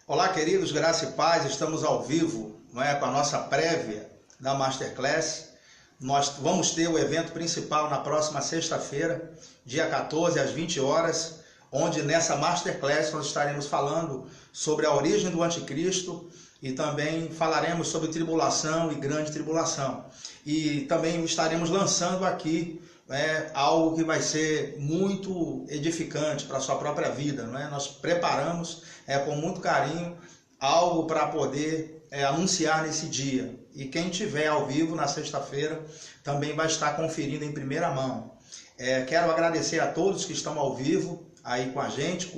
Olá, queridos, graça e paz, estamos ao vivo, não é, com a nossa prévia da Masterclass. Nós vamos ter o evento principal na próxima sexta-feira, dia 14, às 20 horas, onde nessa Masterclass nós estaremos falando sobre a origem do anticristo e também falaremos sobre tribulação e grande tribulação. E também estaremos lançando aqui algo que vai ser muito edificante para a sua própria vida, não é? Nós preparamos com muito carinho algo para poder anunciar nesse dia. E quem estiver ao vivo na sexta-feira também vai estar conferindo em primeira mão. Quero agradecer a todos que estão ao vivo aí com a gente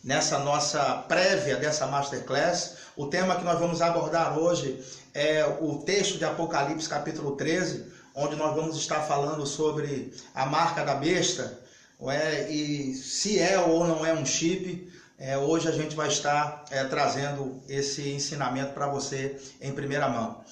nessa nossa prévia dessa Masterclass. O tema que nós vamos abordar hoje é o texto de Apocalipse capítulo 13, onde nós vamos estar falando sobre a marca da besta, e se é ou não é um chip. Hoje a gente vai estar trazendo esse ensinamento para você em primeira mão.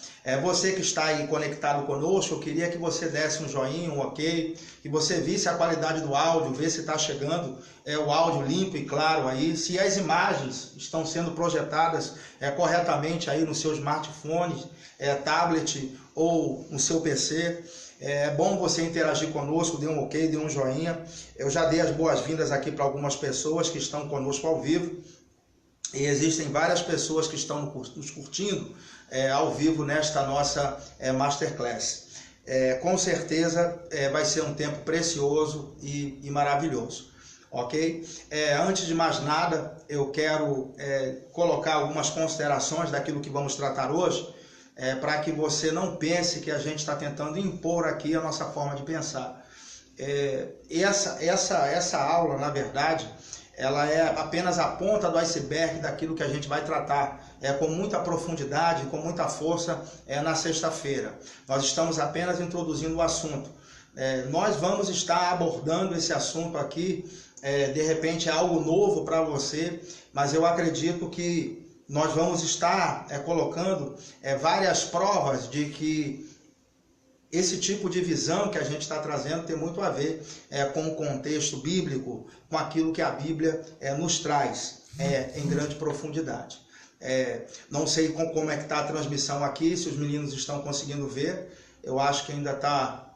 Você que está aí conectado conosco, eu queria que você desse um joinha, um ok, que você visse a qualidade do áudio, ver se está chegando o áudio limpo e claro aí, se as imagens estão sendo projetadas corretamente aí no seu smartphone, tablet ou no seu PC. É bom você interagir conosco, dê um ok, dê um joinha. Eu já dei as boas-vindas aqui para algumas pessoas que estão conosco ao vivo. E existem várias pessoas que estão nos curtindo ao vivo nesta nossa Masterclass. Com certeza vai ser um tempo precioso e maravilhoso. Ok? Antes de mais nada, eu quero colocar algumas considerações daquilo que vamos tratar hoje, para que você não pense que a gente está tentando impor aqui a nossa forma de pensar. Essa aula, na verdade, ela é apenas a ponta do iceberg daquilo que a gente vai tratar com muita profundidade, com muita força na sexta-feira. Nós estamos apenas introduzindo o assunto. Nós vamos estar abordando esse assunto aqui, de repente é algo novo para você, mas eu acredito que nós vamos estar colocando várias provas de que esse tipo de visão que a gente está trazendo tem muito a ver com o contexto bíblico, com aquilo que a Bíblia nos traz em grande profundidade. Não sei como é que está a transmissão aqui, se os meninos estão conseguindo ver. Eu acho que ainda está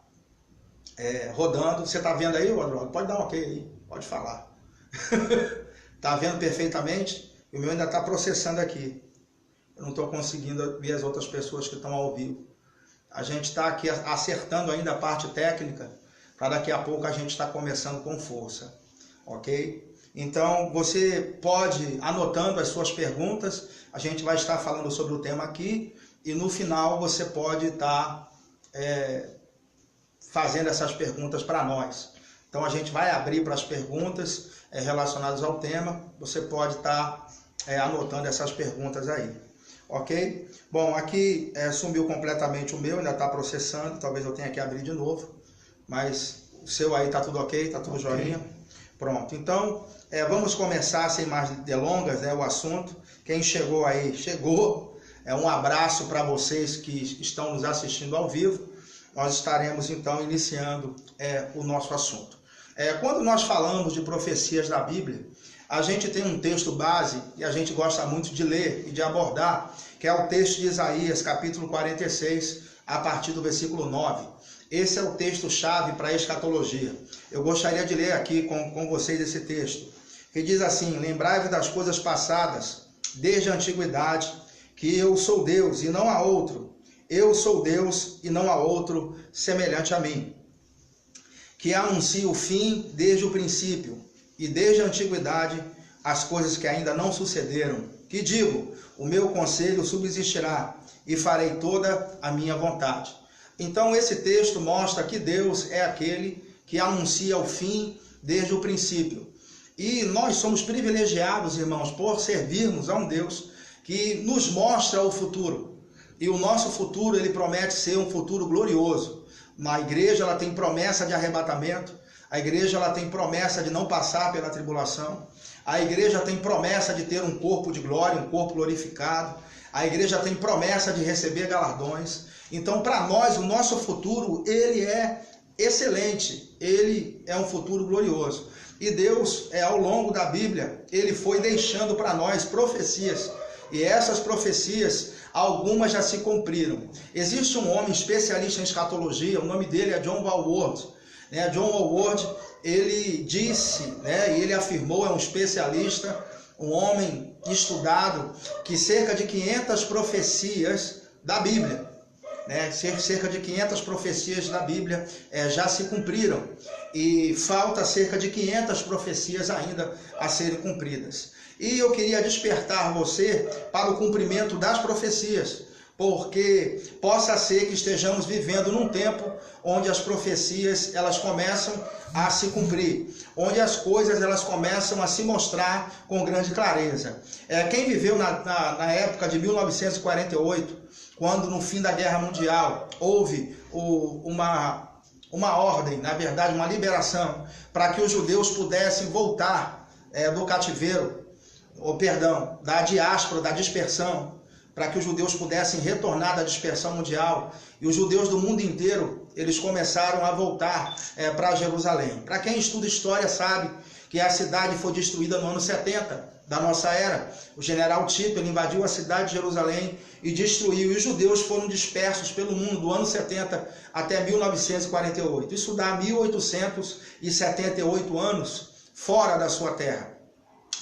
rodando. Você está vendo aí, Rodrigo? Pode dar um ok aí, pode falar. Está vendo perfeitamente? O meu ainda está processando aqui. Eu não estou conseguindo ver as outras pessoas que estão ao vivo. A gente está aqui acertando ainda a parte técnica, para daqui a pouco a gente estar começando com força. Ok? Então, você pode, anotando as suas perguntas, a gente vai estar falando sobre o tema aqui, e no final você pode estar fazendo essas perguntas para nós. Então, a gente vai abrir para as perguntas relacionadas ao tema. Você pode estar anotando essas perguntas aí, ok? Bom, aqui sumiu completamente o meu, ainda está processando, talvez eu tenha que abrir de novo, mas o seu aí está tudo ok, está tudo joinha. Pronto, então vamos começar sem mais delongas, o assunto. Quem chegou aí, chegou. Um abraço para vocês que estão nos assistindo ao vivo. Nós estaremos então iniciando o nosso assunto. Quando nós falamos de profecias da Bíblia, a gente tem um texto base e a gente gosta muito de ler e de abordar, que é o texto de Isaías, capítulo 46, a partir do versículo 9. Esse é o texto-chave para a escatologia. Eu gostaria de ler aqui com vocês esse texto, que diz assim: lembrai-vos das coisas passadas, desde a antiguidade, que eu sou Deus e não há outro. Eu sou Deus e não há outro semelhante a mim, que anuncia o fim desde o princípio, e desde a antiguidade as coisas que ainda não sucederam, que digo, o meu conselho subsistirá, e farei toda a minha vontade. Então esse texto mostra que Deus é aquele que anuncia o fim desde o princípio. E nós somos privilegiados, irmãos, por servirmos a um Deus que nos mostra o futuro. E o nosso futuro, ele promete ser um futuro glorioso. Na igreja ela tem promessa de arrebatamento. A igreja ela tem promessa de não passar pela tribulação. A igreja tem promessa de ter um corpo de glória, um corpo glorificado. A igreja tem promessa de receber galardões. Então, para nós, o nosso futuro, ele é excelente. Ele é um futuro glorioso. E Deus, ao longo da Bíblia, ele foi deixando para nós profecias. E essas profecias, algumas já se cumpriram. Existe um homem especialista em escatologia, o nome dele é John Walvoord. John Walvoord, ele disse, e ele afirmou, é um especialista, um homem estudado, que cerca de 500 profecias da Bíblia, cerca de 500 profecias da Bíblia já se cumpriram, e falta cerca de 500 profecias ainda a serem cumpridas. E eu queria despertar você para o cumprimento das profecias, porque possa ser que estejamos vivendo num tempo onde as profecias elas começam a se cumprir, onde as coisas elas começam a se mostrar com grande clareza. Quem viveu na época de 1948, quando no fim da Guerra Mundial houve uma ordem, na verdade uma liberação, para que os judeus pudessem voltar do cativeiro, da diáspora, da dispersão, para que os judeus pudessem retornar da dispersão mundial, e os judeus do mundo inteiro, eles começaram a voltar para Jerusalém. Para quem estuda história sabe que a cidade foi destruída no ano 70 da nossa era. O general Tito, ele invadiu a cidade de Jerusalém e destruiu, e os judeus foram dispersos pelo mundo do ano 70 até 1948. Isso dá 1878 anos fora da sua terra.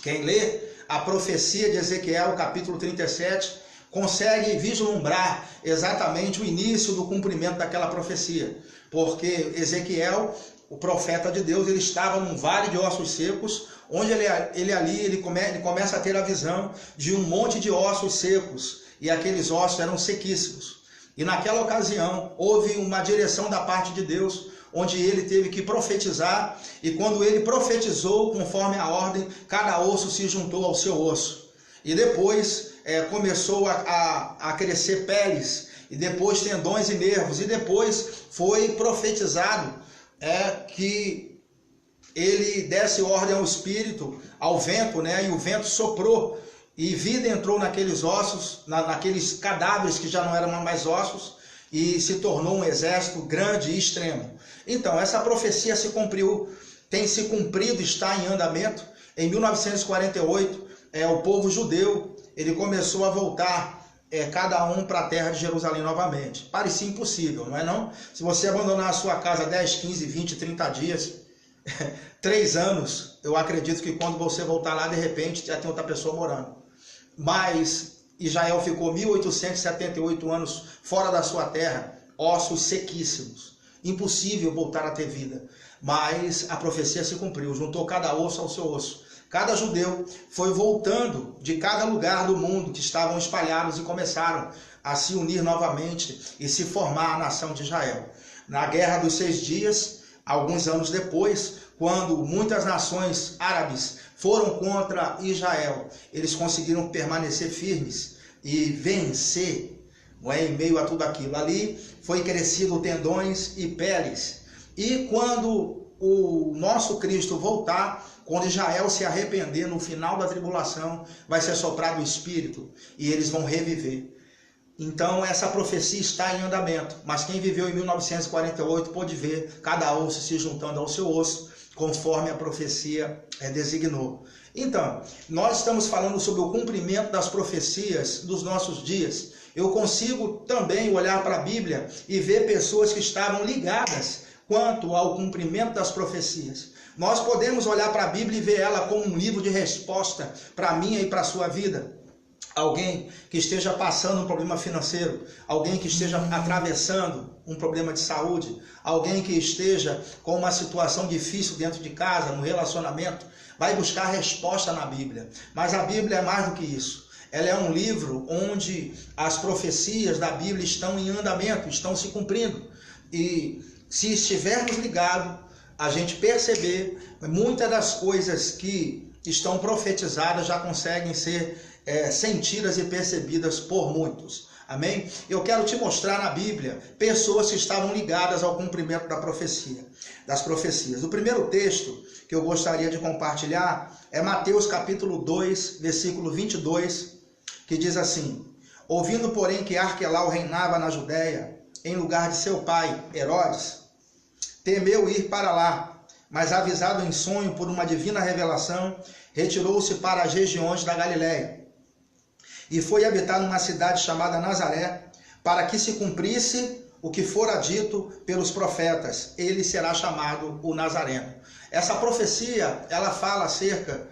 Quem lê a profecia de Ezequiel, capítulo 37, consegue vislumbrar exatamente o início do cumprimento daquela profecia, porque Ezequiel, o profeta de Deus, ele estava num vale de ossos secos, onde ele começa a ter a visão de um monte de ossos secos, e aqueles ossos eram sequíssimos. E naquela ocasião houve uma direção da parte de Deus, onde ele teve que profetizar, e quando ele profetizou conforme a ordem, cada osso se juntou ao seu osso. E depois começou a crescer peles, e depois tendões e nervos, e depois foi profetizado que ele desse ordem ao espírito, ao vento, e o vento soprou, e vida entrou naqueles ossos, naqueles cadáveres que já não eram mais ossos, e se tornou um exército grande e extremo. Então, essa profecia se cumpriu, tem se cumprido, está em andamento. Em 1948, o povo judeu, ele começou a voltar, cada um para a terra de Jerusalém novamente. Parecia impossível, não é não? Se você abandonar a sua casa 10, 15, 20, 30 dias, 3 anos, eu acredito que quando você voltar lá, de repente, já tem outra pessoa morando. Mas Israel ficou 1878 anos fora da sua terra, ossos sequíssimos. Impossível voltar a ter vida. Mas a profecia se cumpriu, juntou cada osso ao seu osso. Cada judeu foi voltando de cada lugar do mundo que estavam espalhados e começaram a se unir novamente e se formar a nação de Israel. Na Guerra dos 6 Dias, alguns anos depois, quando muitas nações árabes foram contra Israel, eles conseguiram permanecer firmes e vencer, em meio a tudo aquilo. Ali foi crescido tendões e peles. E quando o nosso Cristo voltar, quando Israel se arrepender no final da tribulação, vai ser soprado o Espírito e eles vão reviver. Então essa profecia está em andamento, mas quem viveu em 1948 pôde ver cada osso se juntando ao seu osso, conforme a profecia designou. Então, nós estamos falando sobre o cumprimento das profecias dos nossos dias. Eu consigo também olhar para a Bíblia e ver pessoas que estavam ligadas quanto ao cumprimento das profecias. Nós podemos olhar para a Bíblia e ver ela como um livro de resposta para a minha e para a sua vida. Alguém que esteja passando um problema financeiro, alguém que esteja atravessando um problema de saúde, alguém que esteja com uma situação difícil dentro de casa, no relacionamento, vai buscar resposta na Bíblia. Mas a Bíblia é mais do que isso. Ela é um livro onde as profecias da Bíblia estão em andamento, estão se cumprindo. E se estivermos ligados, a gente perceber, muitas das coisas que estão profetizadas já conseguem ser sentidas e percebidas por muitos. Amém? Eu quero te mostrar na Bíblia pessoas que estavam ligadas ao cumprimento das profecias. O primeiro texto que eu gostaria de compartilhar é Mateus capítulo 2, versículo 22, que diz assim: ouvindo, porém, que Arquelau reinava na Judéia, em lugar de seu pai, Herodes, temeu ir para lá, mas avisado em sonho por uma divina revelação, retirou-se para as regiões da Galiléia e foi habitar numa cidade chamada Nazaré, para que se cumprisse o que fora dito pelos profetas: ele será chamado o Nazareno. Essa profecia, ela fala acerca,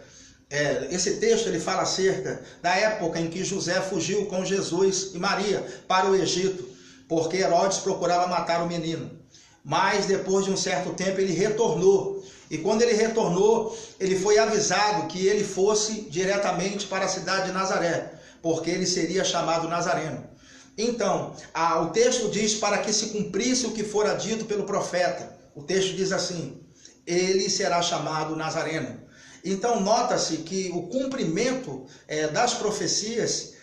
esse texto ele fala acerca da época em que José fugiu com Jesus e Maria para o Egito, porque Herodes procurava matar o menino. Mas depois de um certo tempo ele retornou. E quando ele retornou, ele foi avisado que ele fosse diretamente para a cidade de Nazaré, porque ele seria chamado Nazareno. Então, o texto diz para que se cumprisse o que fora dito pelo profeta. O texto diz assim: ele será chamado Nazareno. Então, nota-se que o cumprimento das profecias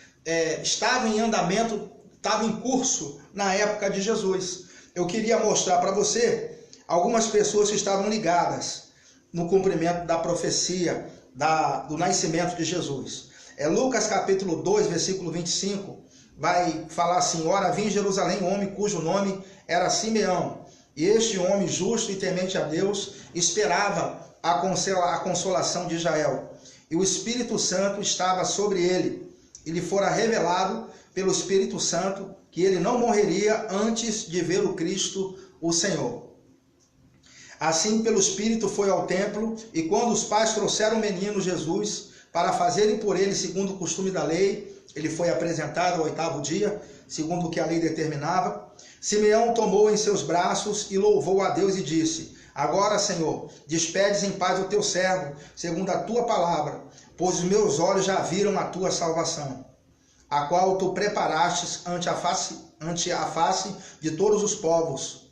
estava em andamento, estava em curso na época de Jesus. Eu queria mostrar para você algumas pessoas que estavam ligadas no cumprimento da profecia do nascimento de Jesus. Lucas capítulo 2, versículo 25, vai falar assim: ora, havia em Jerusalém um homem cujo nome era Simeão, e este homem justo e temente a Deus esperava a consolação de Israel, e o Espírito Santo estava sobre ele, e lhe fora revelado pelo Espírito Santo que ele não morreria antes de ver o Cristo, o Senhor. Assim, pelo Espírito foi ao templo, e quando os pais trouxeram o menino Jesus para fazerem por ele segundo o costume da lei, ele foi apresentado ao 8º dia, segundo o que a lei determinava. Simeão tomou em seus braços e louvou a Deus e disse: agora, Senhor, despedes em paz o teu servo, segundo a tua palavra, pois os meus olhos já viram a tua salvação, a qual tu preparastes ante a face de todos os povos,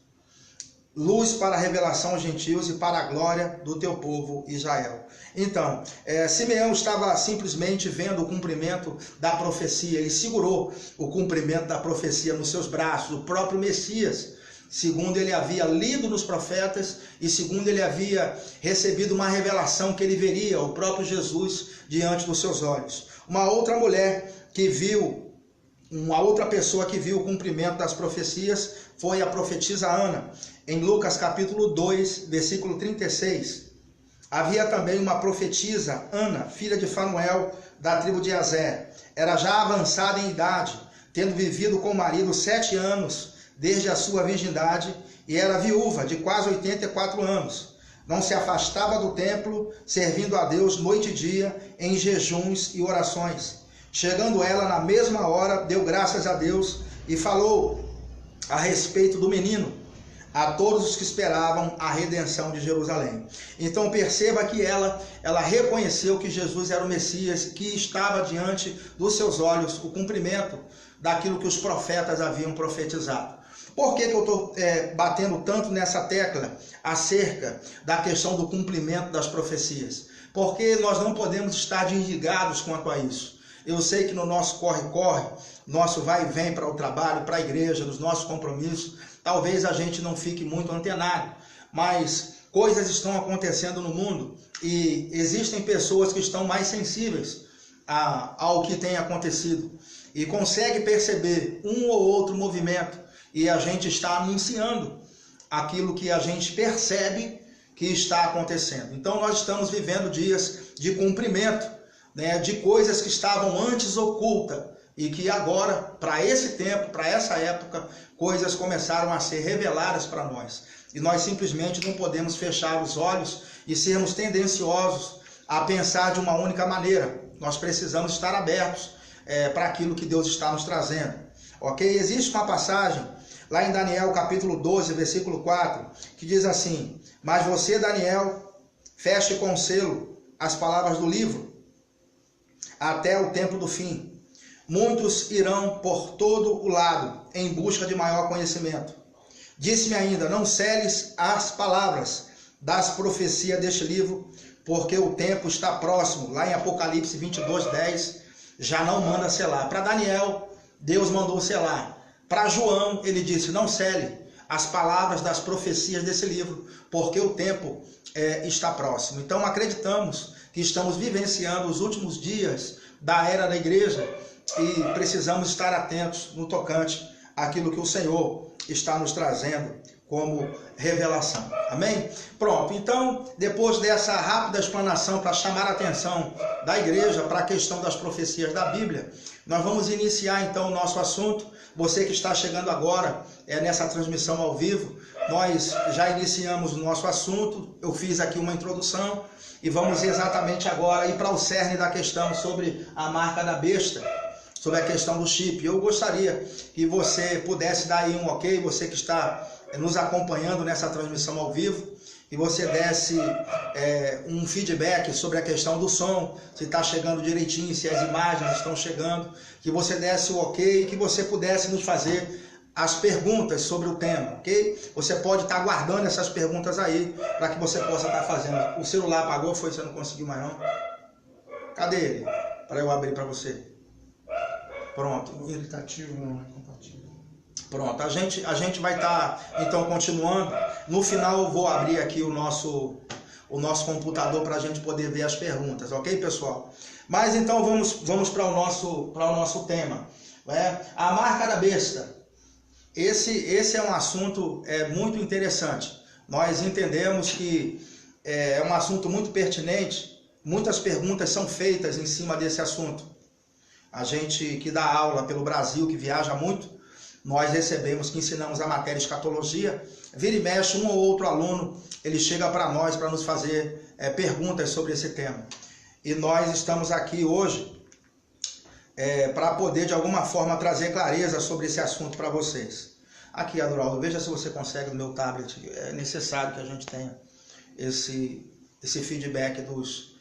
luz para a revelação aos gentios e para a glória do teu povo Israel. Então, Simeão estava simplesmente vendo o cumprimento da profecia. Ele segurou o cumprimento da profecia nos seus braços, o próprio Messias, segundo ele havia lido nos profetas e segundo ele havia recebido uma revelação que ele veria o próprio Jesus diante dos seus olhos. Uma outra pessoa que viu o cumprimento das profecias foi a profetisa Ana. Em Lucas capítulo 2, versículo 36, havia também uma profetisa, Ana, filha de Fanuel, da tribo de Aser. Era já avançada em idade, tendo vivido com o marido 7 anos, desde a sua virgindade, e era viúva de quase 84 anos. Não se afastava do templo, servindo a Deus noite e dia, em jejuns e orações. Chegando ela na mesma hora, deu graças a Deus e falou a respeito do menino a todos os que esperavam a redenção de Jerusalém. Então perceba que ela reconheceu que Jesus era o Messias, que estava diante dos seus olhos o cumprimento daquilo que os profetas haviam profetizado. Por que eu estou batendo tanto nessa tecla acerca da questão do cumprimento das profecias? Porque nós não podemos estar desligados quanto a isso. Eu sei que no nosso corre-corre, nosso vai e vem para o trabalho, para a igreja, nos nossos compromissos, talvez a gente não fique muito antenado, mas coisas estão acontecendo no mundo e existem pessoas que estão mais sensíveis ao que tem acontecido e conseguem perceber um ou outro movimento e a gente está anunciando aquilo que a gente percebe que está acontecendo. Então nós estamos vivendo dias de cumprimento, de coisas que estavam antes ocultas e que agora, para esse tempo, para essa época, coisas começaram a ser reveladas para nós. E nós simplesmente não podemos fechar os olhos e sermos tendenciosos a pensar de uma única maneira. Nós precisamos estar abertos para aquilo que Deus está nos trazendo. Ok? Existe uma passagem lá em Daniel capítulo 12, versículo 4, que diz assim: mas você, Daniel, feche com selo as palavras do livro até o tempo do fim. Muitos irão por todo o lado em busca de maior conhecimento. Disse-me ainda: não seles as palavras das profecias deste livro, porque o tempo está próximo. Lá em Apocalipse 22, 10, já não manda selar. Para Daniel, Deus mandou selar. Para João, ele disse: não cele as palavras das profecias desse livro, porque o tempo está próximo. Então acreditamos que estamos vivenciando os últimos dias da era da igreja e precisamos estar atentos no tocante àquilo que o Senhor está nos trazendo como revelação. Amém? Pronto, então, depois dessa rápida explanação para chamar a atenção da igreja para a questão das profecias da Bíblia, nós vamos iniciar então o nosso assunto. Você que está chegando agora nessa transmissão ao vivo, nós já iniciamos o nosso assunto, eu fiz aqui uma introdução e vamos exatamente agora ir para o cerne da questão sobre a marca da besta, sobre a questão do chip. Eu gostaria que você pudesse dar aí um ok, você que está nos acompanhando nessa transmissão ao vivo, e você desse um feedback sobre a questão do som, se está chegando direitinho, se as imagens estão chegando, que você desse o ok e que você pudesse nos fazer as perguntas sobre o tema, ok? Você pode estar guardando essas perguntas aí, para que você possa estar fazendo. O celular apagou, foi? Você não conseguiu mais não? Cadê ele? Para eu abrir para você. Pronto. Ele está ativo, não é compatível. Pronto, a gente vai estar então continuando. No final eu vou abrir aqui o nosso computador para a gente poder ver as perguntas, ok, pessoal? Mas então vamos para o nosso tema, a marca da besta. Esse é um assunto muito interessante. Nós entendemos que é um assunto muito pertinente. Muitas perguntas são feitas em cima desse assunto. A gente que dá aula pelo Brasil, que viaja muito, nós recebemos, que ensinamos a matéria escatologia, vira e mexe, um ou outro aluno, ele chega para nós para nos fazer perguntas sobre esse tema. E nós estamos aqui hoje para poder, de alguma forma, trazer clareza sobre esse assunto para vocês. Aqui, Adoraldo, veja se você consegue no meu tablet. É necessário que a gente tenha esse feedback dos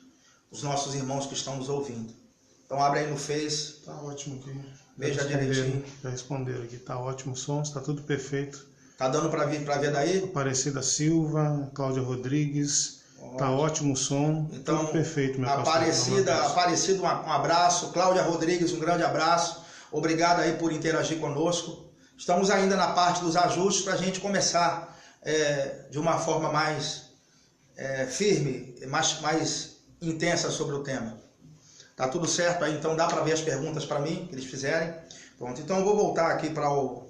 nossos irmãos que estão nos ouvindo. Então, abre aí no Face. Tá ótimo aqui. Veja direitinho. Já responderam aqui, tá ótimo o som, está tudo perfeito. Tá dando para ver daí? Aparecida Silva, Cláudia Rodrigues, tá ótimo o som, então, tudo perfeito, meu Aparecida, um abraço. Cláudia Rodrigues, um grande abraço. Obrigado aí por interagir conosco. Estamos ainda na parte dos ajustes para a gente começar de uma forma mais firme, mais intensa sobre o tema. Tá tudo certo aí? Então dá para ver as perguntas para mim, que eles fizerem. Pronto, então eu vou voltar aqui para o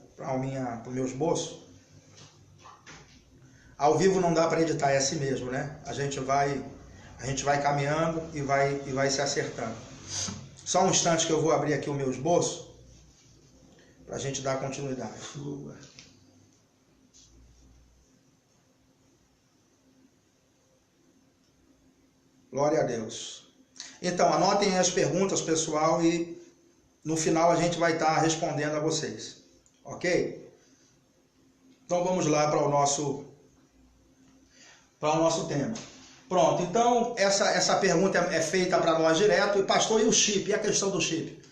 meu esboço. Ao vivo não dá para editar, é assim mesmo, né? A gente vai caminhando e vai se acertando. Só um instante que eu vou abrir aqui o meu esboço, para a gente dar continuidade. Glória a Deus. Então, anotem as perguntas, pessoal, e no final a gente vai estar respondendo a vocês. Ok? Então, vamos lá para o nosso tema. Pronto, então, essa pergunta é feita para nós direto. E, pastor, e o chip? E a questão do chip?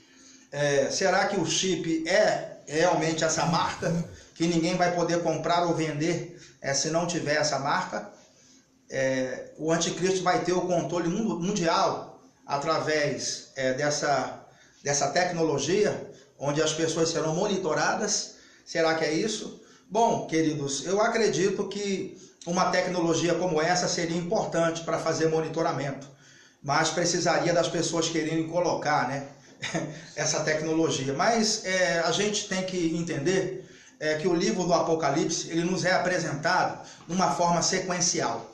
Será que o chip é realmente essa marca que ninguém vai poder comprar ou vender se não tiver essa marca? O anticristo vai ter o controle mundial através dessa tecnologia, onde as pessoas serão monitoradas. Será que é isso? Bom, queridos, eu acredito que uma tecnologia como essa seria importante para fazer monitoramento, mas precisaria das pessoas quererem colocar, né, essa tecnologia. Mas a gente tem que entender que o livro do Apocalipse, ele nos é apresentado de uma forma sequencial.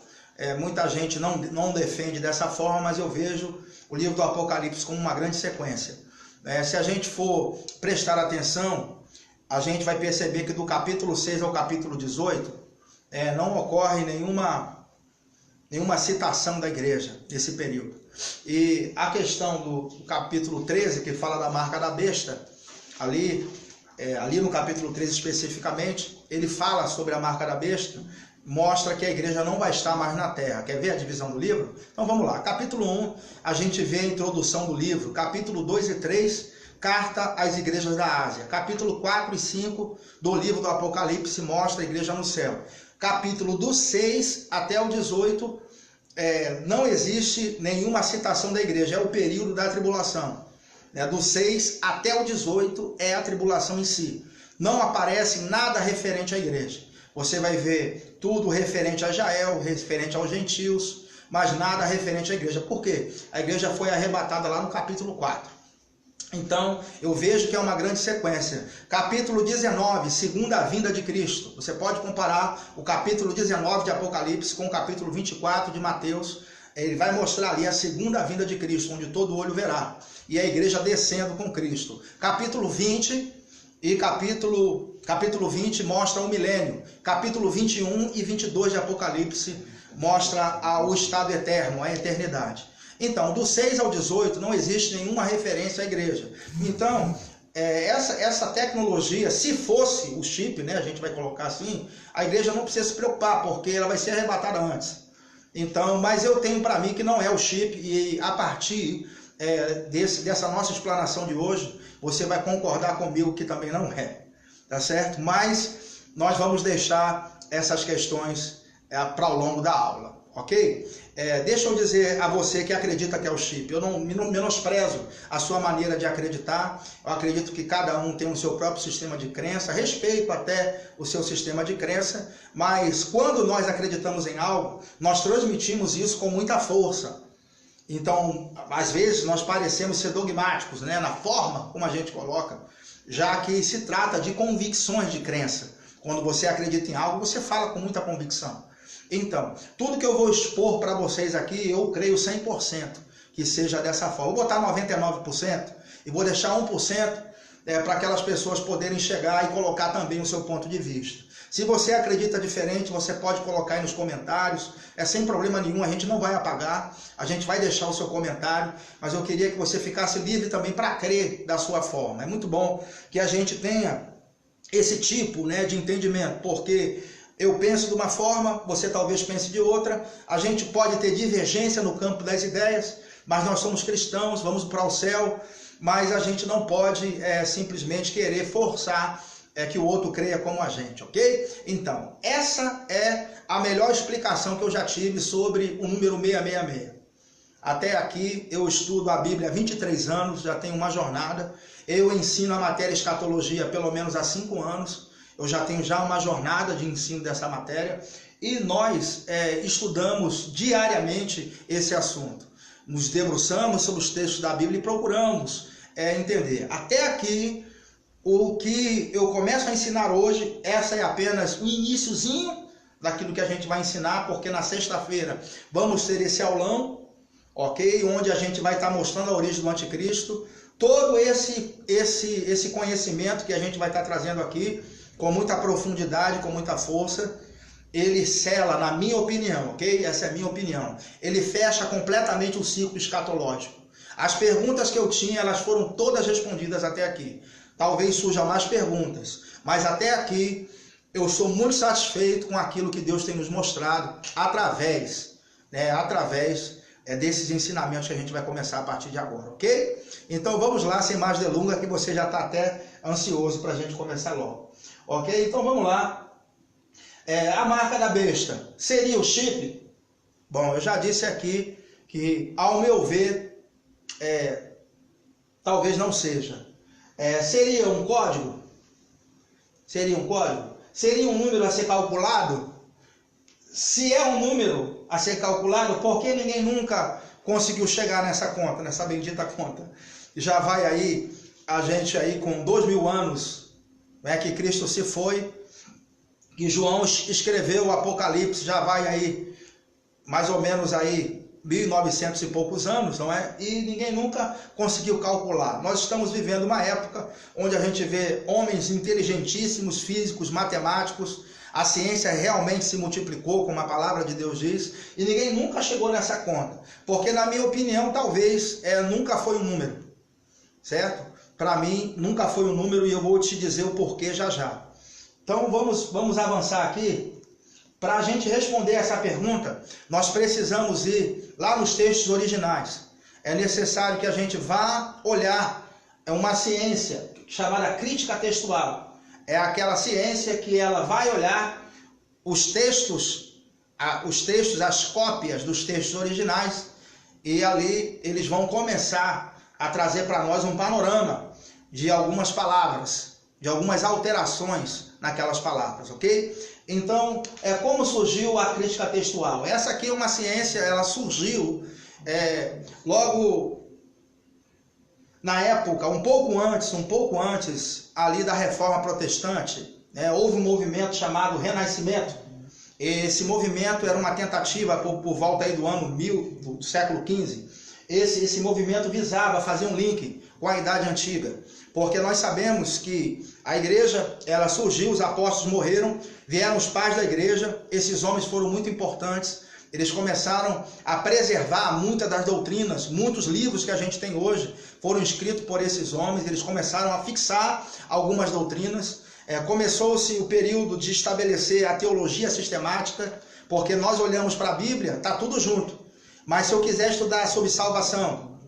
Muita gente não defende dessa forma, mas eu vejo o livro do Apocalipse como uma grande sequência. Se a gente for prestar atenção, a gente vai perceber que do capítulo 6 ao capítulo 18, não ocorre nenhuma citação da igreja nesse período. E a questão do capítulo 13, que fala da marca da besta, ali no capítulo 13 especificamente, ele fala sobre a marca da besta, mostra que a igreja não vai estar mais na terra. Quer ver a divisão do livro? Então vamos lá. Capítulo 1, a gente vê a introdução do livro. Capítulo 2 e 3, carta às igrejas da Ásia. Capítulo 4 e 5 do livro do Apocalipse mostra a igreja no céu. Capítulo do 6 até o 18, não existe nenhuma citação da igreja. É o período da tribulação. Do 6 até o 18 é a tribulação em si. Não aparece nada referente à igreja. Você vai ver tudo referente a Israel, referente aos gentios, mas nada referente à igreja. Por quê? A igreja foi arrebatada lá no capítulo 4. Então, eu vejo que é uma grande sequência. Capítulo 19, segunda vinda de Cristo. Você pode comparar o capítulo 19 de Apocalipse com o capítulo 24 de Mateus. Ele vai mostrar ali a segunda vinda de Cristo, onde todo olho verá. E a igreja descendo com Cristo. Capítulo 20 e capítulo 20 mostra o milênio. Capítulo 21 e 22 de Apocalipse mostra o estado eterno, a eternidade. Então, do 6 ao 18 não existe nenhuma referência à igreja. Então, essa tecnologia, se fosse o chip, né, a gente vai colocar assim, a igreja não precisa se preocupar, porque ela vai ser arrebatada antes. Então, mas eu tenho para mim que não é o chip, e a partir dessa nossa explanação de hoje, você vai concordar comigo que também não é, tá certo? Mas nós vamos deixar essas questões para o longo da aula, ok? Deixa eu dizer a você que acredita que é o chip, eu não menosprezo a sua maneira de acreditar, eu acredito que cada um tem o seu próprio sistema de crença, respeito até o seu sistema de crença, mas quando nós acreditamos em algo, nós transmitimos isso com muita força. Então, às vezes nós parecemos ser dogmáticos, né, na forma como a gente coloca, já que se trata de convicções de crença. Quando você acredita em algo, você fala com muita convicção. Então, tudo que eu vou expor para vocês aqui, eu creio 100% que seja dessa forma. Vou botar 99% e vou deixar 1% para aquelas pessoas poderem chegar e colocar também o seu ponto de vista. Se você acredita diferente, você pode colocar aí nos comentários, sem problema nenhum, a gente não vai apagar, a gente vai deixar o seu comentário, mas eu queria que você ficasse livre também para crer da sua forma. É muito bom que a gente tenha esse tipo, né, de entendimento, porque eu penso de uma forma, você talvez pense de outra, a gente pode ter divergência no campo das ideias, mas nós somos cristãos, vamos para o céu, mas a gente não pode simplesmente querer forçar que o outro creia como a gente, ok? Então, essa é a melhor explicação que eu já tive sobre o número 666. Até aqui eu estudo a Bíblia há 23 anos, já tenho uma jornada, eu ensino a matéria escatologia pelo menos há 5 anos, eu já tenho uma jornada de ensino dessa matéria e nós estudamos diariamente esse assunto. Nos debruçamos sobre os textos da Bíblia e procuramos entender. Até aqui, o que eu começo a ensinar hoje, essa é apenas o iniciozinho daquilo que a gente vai ensinar, porque na sexta-feira vamos ter esse aulão, ok? Onde a gente vai estar mostrando a origem do anticristo, todo esse conhecimento que a gente vai estar trazendo aqui, com muita profundidade, com muita força, ele sela, na minha opinião, ok? Essa é a minha opinião. Ele fecha completamente o ciclo escatológico. As perguntas que eu tinha, elas foram todas respondidas até aqui. Talvez surjam mais perguntas, mas até aqui eu sou muito satisfeito com aquilo que Deus tem nos mostrado através desses ensinamentos que a gente vai começar a partir de agora, ok? Então vamos lá, sem mais delongas, que você já está até ansioso para a gente começar logo. Ok? Então vamos lá. A marca da besta seria o chip? Bom, eu já disse aqui que, ao meu ver, talvez não seja. Seria um código? Seria um código? Seria um número a ser calculado? Se é um número a ser calculado, por que ninguém nunca conseguiu chegar nessa conta, nessa bendita conta? Já vai aí, a gente aí com 2000 anos, que Cristo se foi, que João escreveu o Apocalipse, já vai aí mais ou menos aí 1900 e poucos anos, não é? E ninguém nunca conseguiu calcular. Nós estamos vivendo uma época onde a gente vê homens inteligentíssimos, físicos, matemáticos, a ciência realmente se multiplicou, como a palavra de Deus diz, e ninguém nunca chegou nessa conta, porque na minha opinião talvez nunca foi um número, certo? Para mim, nunca foi um número e eu vou te dizer o porquê já já. Então, vamos avançar aqui. Para a gente responder essa pergunta, nós precisamos ir lá nos textos originais. É necessário que a gente vá olhar uma ciência chamada crítica textual. É aquela ciência que ela vai olhar os textos, as cópias dos textos originais, e ali eles vão começar a trazer para nós um panorama de algumas palavras, de algumas alterações naquelas palavras, ok? Então, como surgiu a crítica textual? Essa aqui é uma ciência, ela surgiu logo na época, um pouco antes ali da Reforma Protestante, né, houve um movimento chamado Renascimento. Esse movimento era uma tentativa por volta aí do ano 1000, do século XV. Esse movimento visava fazer um link com a Idade Antiga, porque nós sabemos que a igreja, ela surgiu, os apóstolos morreram, vieram os pais da igreja, esses homens foram muito importantes, eles começaram a preservar muitas das doutrinas, muitos livros que a gente tem hoje foram escritos por esses homens, eles começaram a fixar algumas doutrinas, começou-se o período de estabelecer a teologia sistemática, porque nós olhamos para a Bíblia, está tudo junto, mas se eu quiser estudar sobre salvação,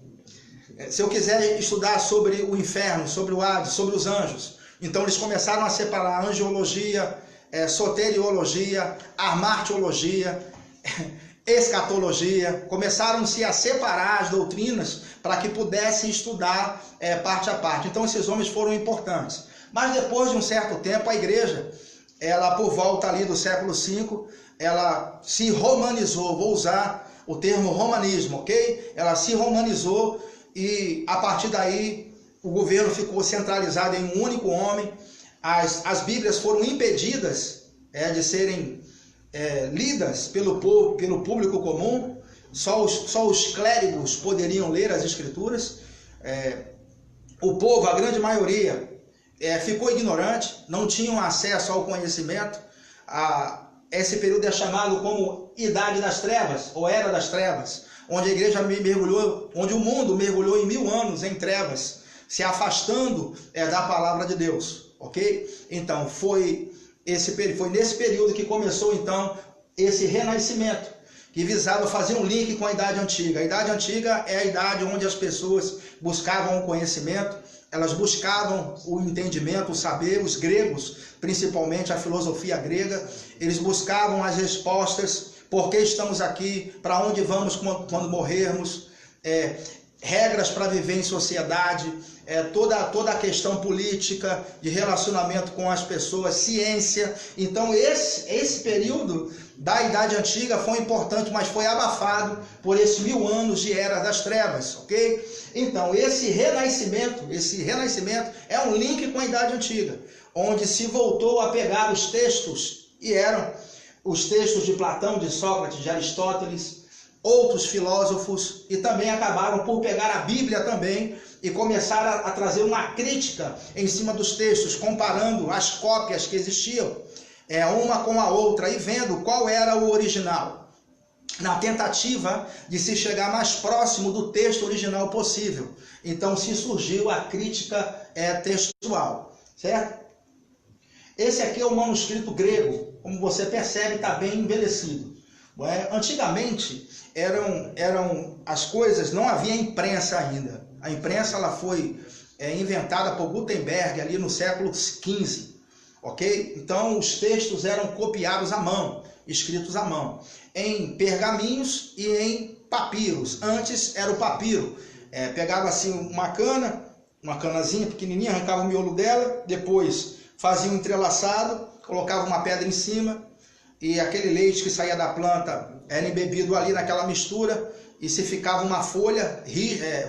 se eu quiser estudar sobre o inferno, sobre o Hades, sobre os anjos, então eles começaram a separar angiologia, soteriologia, amartiologia, escatologia, começaram-se a separar as doutrinas para que pudessem estudar parte a parte. Então esses homens foram importantes. Mas depois de um certo tempo, a igreja, ela por volta ali do século V, ela se romanizou, vou usar o termo romanismo, ok? Ela se romanizou e a partir daí o governo ficou centralizado em um único homem, as Bíblias foram impedidas de serem lidas pelo público comum, só os clérigos poderiam ler as Escrituras, o povo, a grande maioria, ficou ignorante, não tinham acesso ao conhecimento. Esse período é chamado como Idade das Trevas, ou Era das Trevas, onde a igreja mergulhou, onde o mundo mergulhou em 1000 anos em trevas, se afastando da palavra de Deus, ok? Então, foi nesse período que começou, então, esse renascimento, que visava fazer um link com a Idade Antiga. A Idade Antiga é a idade onde as pessoas buscavam o conhecimento, elas buscavam o entendimento, o saber, os gregos, principalmente a filosofia grega, eles buscavam as respostas, por que estamos aqui, para onde vamos quando morrermos, regras para viver em sociedade, toda a questão política, de relacionamento com as pessoas, ciência. Então esse período da Idade Antiga foi importante, mas foi abafado por esses 1000 anos de Era das Trevas, ok? Então esse renascimento é um link com a Idade Antiga, onde se voltou a pegar os textos, e eram os textos de Platão, de Sócrates, de Aristóteles, outros filósofos, e também acabaram por pegar a Bíblia também e começaram a trazer uma crítica em cima dos textos, comparando as cópias que existiam, uma com a outra, e vendo qual era o original, na tentativa de se chegar mais próximo do texto original possível. Então se surgiu a crítica textual, certo? Esse aqui é o manuscrito grego, como você percebe, está bem envelhecido. Antigamente eram as coisas, não havia imprensa ainda. A imprensa ela foi inventada por Gutenberg ali no século XV, ok? Então os textos eram copiados à mão, escritos à mão, em pergaminhos e em papiros. Antes era o papiro, pegava assim uma canazinha pequenininha, arrancava o miolo dela, depois fazia um entrelaçado, colocava uma pedra em cima, e aquele leite que saía da planta era embebido ali naquela mistura, e se ficava uma folha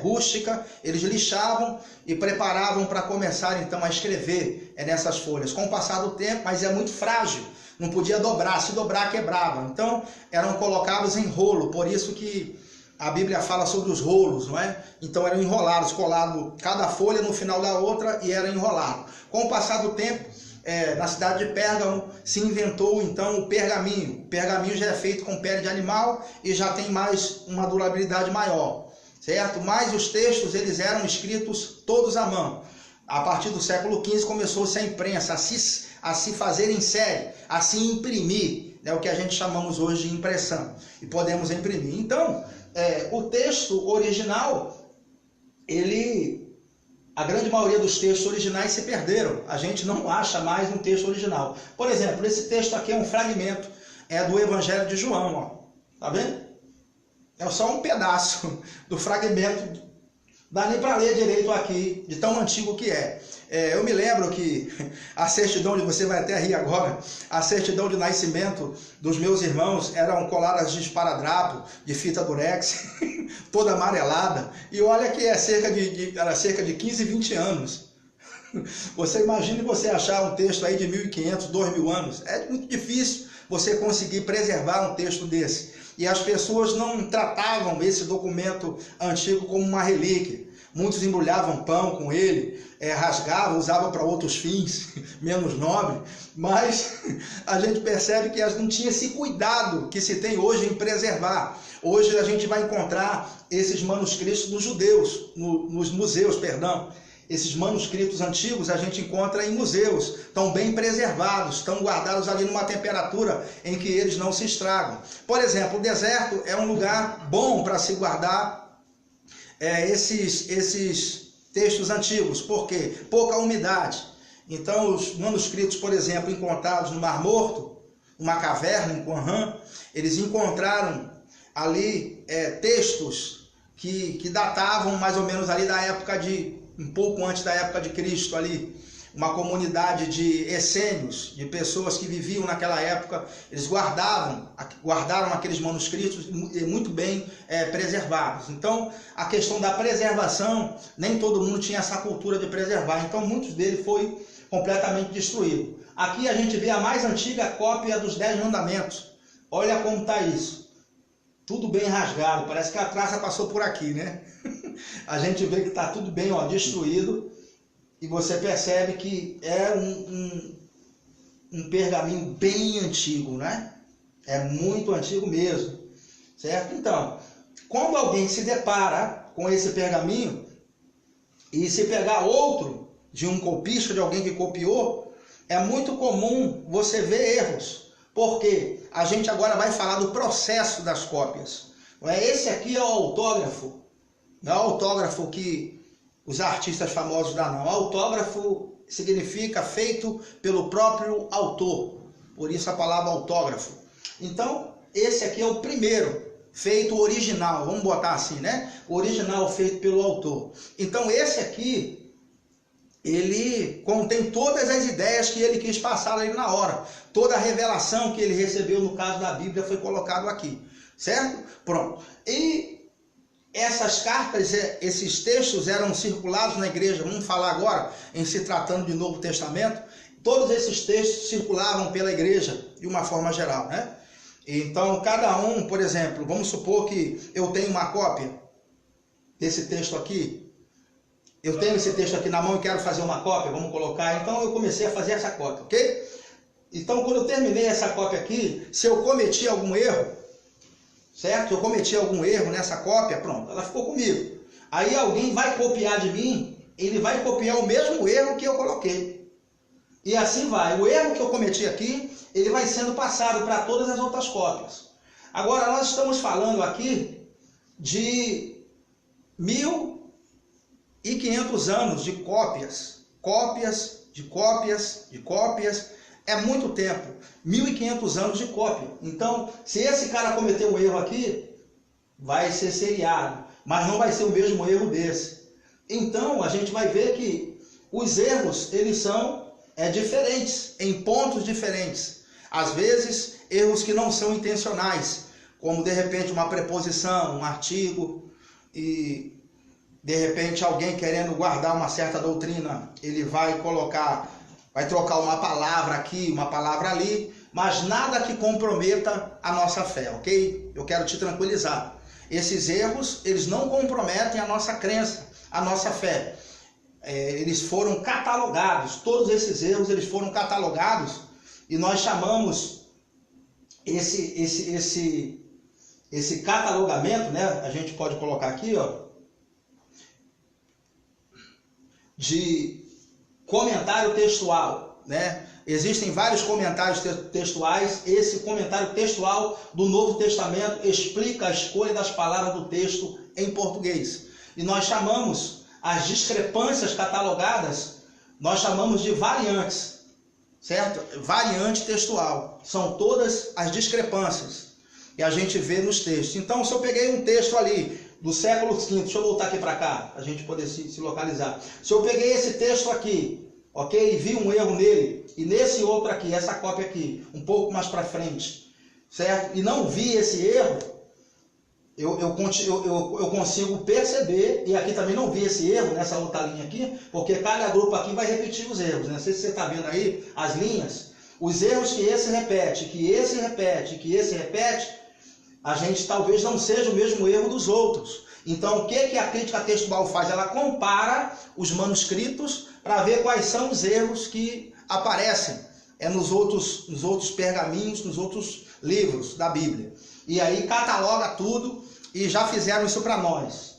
rústica, eles lixavam e preparavam para começar então a escrever nessas folhas. Com o passar do tempo, mas é muito frágil, não podia dobrar, se dobrar quebrava. Então eram colocados em rolo, por isso que a Bíblia fala sobre os rolos, não é? Então eram enrolados, colado cada folha no final da outra e era enrolado. Com o passar do tempo, na cidade de Pérgamo se inventou então o pergaminho. O pergaminho já é feito com pele de animal e já tem mais uma durabilidade maior, certo? Mas os textos eles eram escritos todos à mão. A partir do século XV começou-se a imprensa, a se fazer em série, a se imprimir, o que a gente chamamos hoje de impressão, e podemos imprimir. Então, o texto original, a grande maioria dos textos originais se perderam. A gente não acha mais um texto original. Por exemplo, esse texto aqui é um fragmento do Evangelho de João, ó. Tá vendo? É só um pedaço do fragmento. Dá nem para ler direito aqui, de tão antigo que é. Eu me lembro que a certidão de, você vai até rir agora, a certidão de nascimento dos meus irmãos eram coladas de esparadrapo, de fita durex, toda amarelada. E olha que era cerca de 15, 20 anos. Você imagine você achar um texto aí de 1.500, 2.000 anos. É muito difícil você conseguir preservar um texto desse. E as pessoas não tratavam esse documento antigo como uma relíquia. Muitos embrulhavam pão com ele, rasgavam, usavam para outros fins, menos nobre. Mas a gente percebe que não tinha esse cuidado que se tem hoje em preservar. Hoje a gente vai encontrar esses manuscritos dos judeus, nos museus, perdão. Esses manuscritos antigos a gente encontra em museus, estão bem preservados, estão guardados ali numa temperatura em que eles não se estragam. Por exemplo, o deserto é um lugar bom para se guardar esses textos antigos, porque pouca umidade. Então, os manuscritos, por exemplo, encontrados no Mar Morto, uma caverna em Qumran, eles encontraram ali textos que datavam mais ou menos ali da época um pouco antes da época de Cristo ali, uma comunidade de essênios, de pessoas que viviam naquela época, eles guardaram aqueles manuscritos muito bem preservados. Então, a questão da preservação, nem todo mundo tinha essa cultura de preservar, então muitos deles foi completamente destruído. Aqui a gente vê a mais antiga cópia dos 10 mandamentos. Olha como está isso. Tudo bem rasgado, parece que a traça passou por aqui, né? A gente vê que está tudo bem destruído e você percebe que é um pergaminho bem antigo, né? É muito antigo mesmo, certo? Então, quando alguém se depara com esse pergaminho e se pegar outro de um copista, de alguém que copiou, é muito comum você ver erros, porque a gente agora vai falar do processo das cópias. Esse aqui é o autógrafo. Não é o autógrafo que os artistas famosos dão, não. O autógrafo significa feito pelo próprio autor. Por isso a palavra autógrafo. Então, esse aqui é o primeiro, feito original. Vamos botar assim, né? Original feito pelo autor. Então, esse aqui, ele contém todas as ideias que ele quis passar ali na hora. Toda a revelação que ele recebeu, no caso da Bíblia, foi colocado aqui. Certo? Pronto. E essas cartas, esses textos eram circulados na igreja. Vamos falar agora em se tratando de Novo Testamento. Todos esses textos circulavam pela igreja de uma forma geral, né? Então, cada um, por exemplo, vamos supor que eu tenho uma cópia desse texto aqui. Eu tenho esse texto aqui na mão e quero fazer uma cópia, vamos colocar. Então, eu comecei a fazer essa cópia, ok? Então, quando eu terminei essa cópia aqui, se eu cometi algum erro, certo? Eu cometi algum erro nessa cópia, pronto, ela ficou comigo. Aí alguém vai copiar de mim, ele vai copiar o mesmo erro que eu coloquei. E assim vai. O erro que eu cometi aqui, ele vai sendo passado para todas as outras cópias. Agora, nós estamos falando aqui de 1.500 anos de cópias. Cópias, de cópias, de cópias. É muito tempo, 1.500 anos de cópia. Então, se esse cara cometeu um erro aqui, vai ser seriado, mas não vai ser o mesmo erro desse. Então, a gente vai ver que os erros, eles são diferentes, em pontos diferentes. Às vezes, erros que não são intencionais, como de repente uma preposição, um artigo, e de repente alguém querendo guardar uma certa doutrina, ele vai trocar uma palavra aqui, uma palavra ali, mas nada que comprometa a nossa fé, ok? Eu quero te tranquilizar. Esses erros, eles não comprometem a nossa crença, a nossa fé. Eles foram catalogados, todos esses erros, eles foram catalogados, e nós chamamos esse catalogamento, né? A gente pode colocar aqui, de comentário textual, né? Existem vários comentários textuais. Esse comentário textual do Novo Testamento explica a escolha das palavras do texto em português. E nós chamamos as discrepâncias catalogadas, nós chamamos de variantes, certo? Variante textual. São todas as discrepâncias que a gente vê nos textos. Então, se eu peguei um texto ali do século V. Deixa eu voltar aqui para cá, para a gente poder se localizar. Se eu peguei esse texto aqui, ok, e vi um erro nele, e nesse outro aqui, essa cópia aqui, um pouco mais para frente, certo? E não vi esse erro, eu consigo perceber, e aqui também não vi esse erro, nessa outra linha aqui, porque cada grupo aqui vai repetir os erros, né? Não sei se você está vendo aí as linhas, os erros que esse repete, que esse repete, que esse repete, a gente talvez não seja o mesmo erro dos outros. Então, o que a crítica textual faz? Ela compara os manuscritos para ver quais são os erros que aparecem nos outros pergaminhos, nos outros livros da Bíblia. E aí cataloga tudo e já fizeram isso para nós.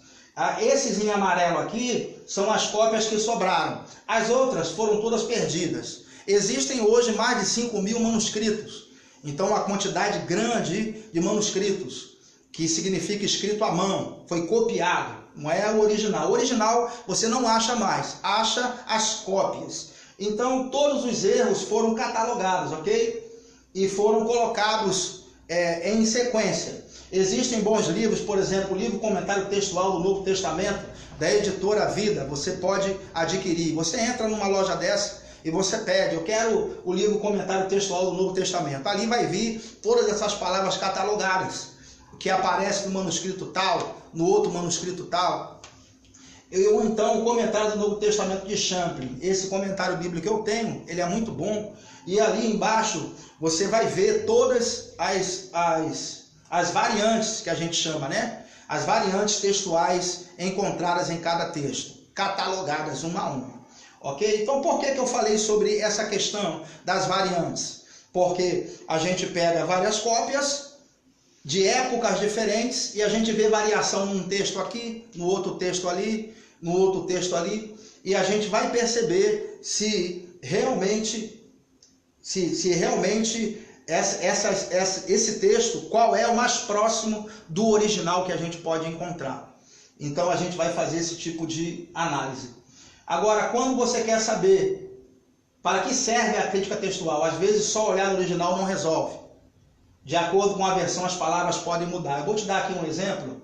Esses em amarelo aqui são as cópias que sobraram. As outras foram todas perdidas. Existem hoje mais de 5.000 manuscritos. Então, uma quantidade grande de manuscritos, que significa escrito à mão, foi copiado, não é o original. O original você não acha mais, acha as cópias. Então, todos os erros foram catalogados, ok? E foram colocados em sequência. Existem bons livros, por exemplo, o livro Comentário Textual do Novo Testamento, da editora Vida, você pode adquirir. Você entra numa loja dessa e você pede, eu quero o livro Comentário Textual do Novo Testamento. Ali vai vir todas essas palavras catalogadas, que aparece no manuscrito tal, no outro manuscrito tal. Ou então o comentário do Novo Testamento de Champlin. Esse comentário bíblico que eu tenho, ele é muito bom. E ali embaixo você vai ver todas as variantes que a gente chama, né? As variantes textuais encontradas em cada texto, catalogadas uma a uma. Ok? Então por que eu falei sobre essa questão das variantes? Porque a gente pega várias cópias de épocas diferentes e a gente vê variação num texto aqui, no outro texto ali, no outro texto ali, e a gente vai perceber se realmente esse texto, qual é o mais próximo do original que a gente pode encontrar. Então a gente vai fazer esse tipo de análise. Agora, quando você quer saber para que serve a crítica textual, às vezes só olhar no original não resolve. De acordo com a versão, as palavras podem mudar. Eu vou te dar aqui um exemplo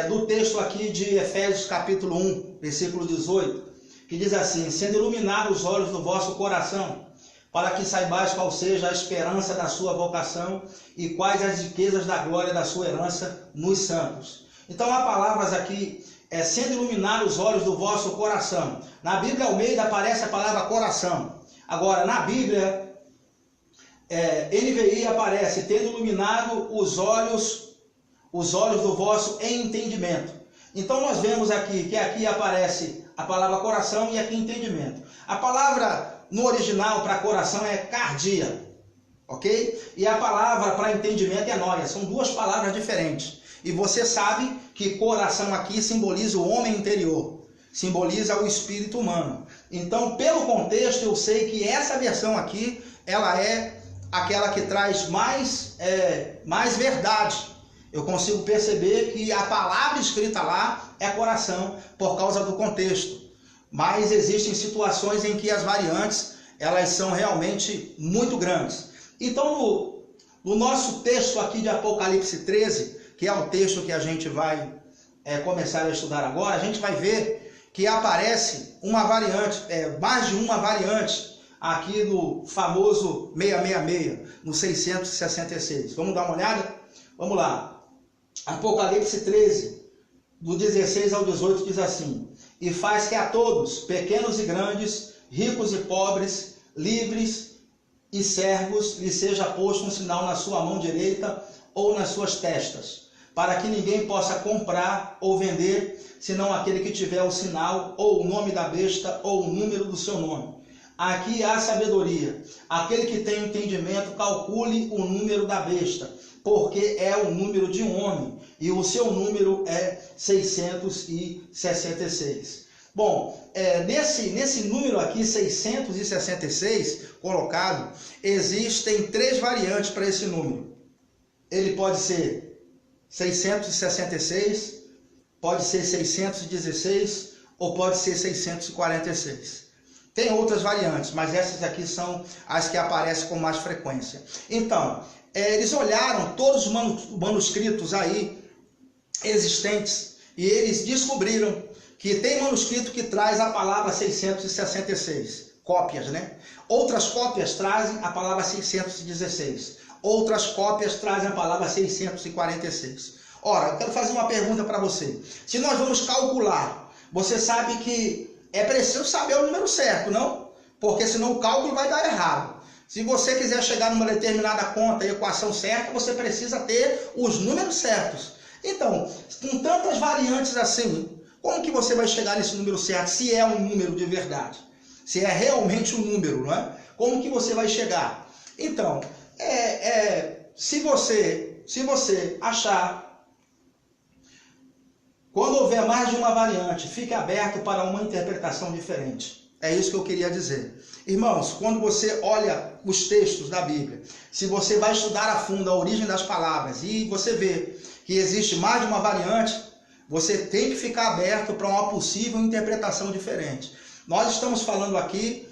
do texto aqui de Efésios capítulo 1, versículo 18, que diz assim: sendo iluminados os olhos do vosso coração, para que saibais qual seja a esperança da sua vocação e quais as riquezas da glória da sua herança nos santos. Então há palavras aqui, sendo iluminados os olhos do vosso coração. Na Bíblia Almeida aparece a palavra coração. Agora, na Bíblia NVI aparece tendo iluminado os olhos do vosso entendimento. Então nós vemos aqui que aqui aparece a palavra coração e aqui entendimento. A palavra no original para coração é cardia, ok? E a palavra para entendimento é noia. São duas palavras diferentes. E você sabe que coração aqui simboliza o homem interior, simboliza o espírito humano. Então, pelo contexto, eu sei que essa versão aqui, ela é aquela que traz mais verdade. Eu consigo perceber que a palavra escrita lá é coração por causa do contexto. Mas existem situações em que as variantes, elas são realmente muito grandes. Então, no nosso texto aqui de Apocalipse 13, que é o texto que a gente vai começar a estudar agora, a gente vai ver que aparece uma variante, mais de uma variante, aqui no famoso 666, no 666. Vamos dar uma olhada? Vamos lá. Apocalipse 13, do 16 ao 18, diz assim: e faz que a todos, pequenos e grandes, ricos e pobres, livres e servos, lhe seja posto um sinal na sua mão direita ou nas suas testas, para que ninguém possa comprar ou vender, senão aquele que tiver o sinal, ou o nome da besta, ou o número do seu nome. Aqui há sabedoria. Aquele que tem entendimento, calcule o número da besta, porque é o número de um homem, e o seu número é 666. Bom, nesse número aqui, 666, colocado, existem três variantes para esse número. Ele pode ser 666, pode ser 616 ou pode ser 646. Tem outras variantes, mas essas aqui são as que aparecem com mais frequência. Então, eles olharam todos os manuscritos aí existentes e eles descobriram que tem manuscrito que traz a palavra 666, cópias, né? Outras cópias trazem a palavra 616, outras cópias trazem a palavra 646. Ora, eu quero fazer uma pergunta para você. Se nós vamos calcular, você sabe que é preciso saber o número certo, não? Porque senão o cálculo vai dar errado. Se você quiser chegar numa determinada conta e equação certa, você precisa ter os números certos. Então, com tantas variantes assim, como que você vai chegar nesse número certo, se é um número de verdade? Se é realmente um número, não é? Como que você vai chegar? Então, se você achar, quando houver mais de uma variante, fique aberto para uma interpretação diferente. É isso que eu queria dizer. Irmãos, quando você olha os textos da Bíblia, se você vai estudar a fundo a origem das palavras e você vê que existe mais de uma variante, você tem que ficar aberto para uma possível interpretação diferente. Nós estamos falando aqui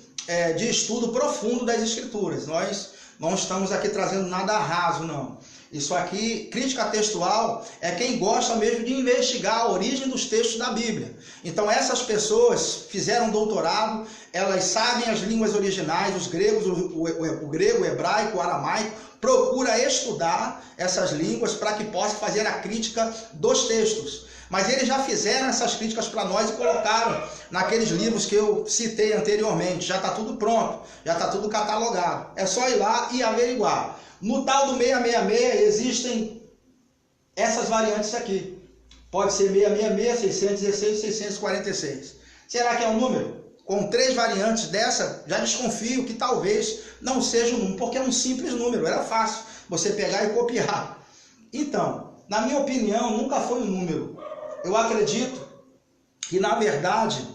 de estudo profundo das Escrituras. Nós não estamos aqui trazendo nada raso, não. Isso aqui, crítica textual, é quem gosta mesmo de investigar a origem dos textos da Bíblia. Então essas pessoas fizeram doutorado, elas sabem as línguas originais, os gregos, o grego, o hebraico, o aramaico, procura estudar essas línguas para que possa fazer a crítica dos textos. Mas eles já fizeram essas críticas para nós e colocaram naqueles livros que eu citei anteriormente. Já está tudo pronto, já está tudo catalogado. É só ir lá e averiguar. No tal do 666 existem essas variantes aqui. Pode ser 666, 616, 646. Será que é um número? Com 3 variantes dessa, já desconfio que talvez não seja um número, porque é um simples número, era fácil você pegar e copiar. Então, na minha opinião, nunca foi um número. Eu acredito que, na verdade,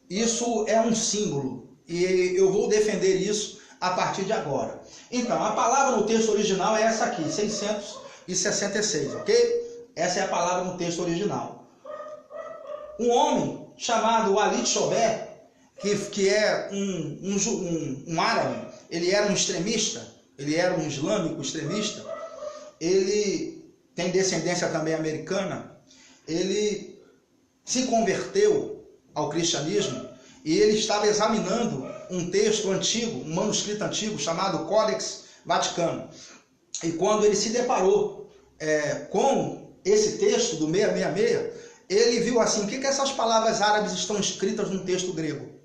isso é um símbolo. E eu vou defender isso a partir de agora. Então, a palavra no texto original é essa aqui, 666, ok? Essa é a palavra no texto original. Um homem chamado Ali Chobé, que é um árabe, ele era um extremista, ele era um islâmico extremista, ele tem descendência também americana, ele se converteu ao cristianismo e ele estava examinando um texto antigo, um manuscrito antigo chamado Codex Vaticano. E quando ele se deparou com esse texto do 666, ele viu assim, o que essas palavras árabes estão escritas no texto grego?